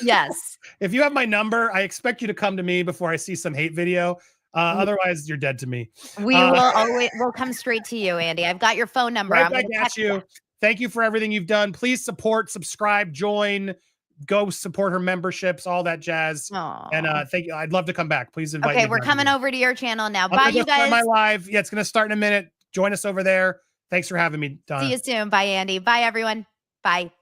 Yes. If you have my number, I expect you to come to me before I see some hate video. Otherwise, you're dead to me. We'll come straight to you, Andy. I've got your phone number. Right I'm back gonna at text you. Thank you for everything you've done. Please support, subscribe, join, go support her memberships, all that jazz. And Aw. thank you. I'd love to come back. Please invite me. Okay, we're coming over to your channel now. I'm Bye, gonna you go start guys. my live. Yeah, it's gonna start in a minute. Join us over there. Thanks for having me, Donna. See you soon. Bye, Andy. Bye, everyone. Bye.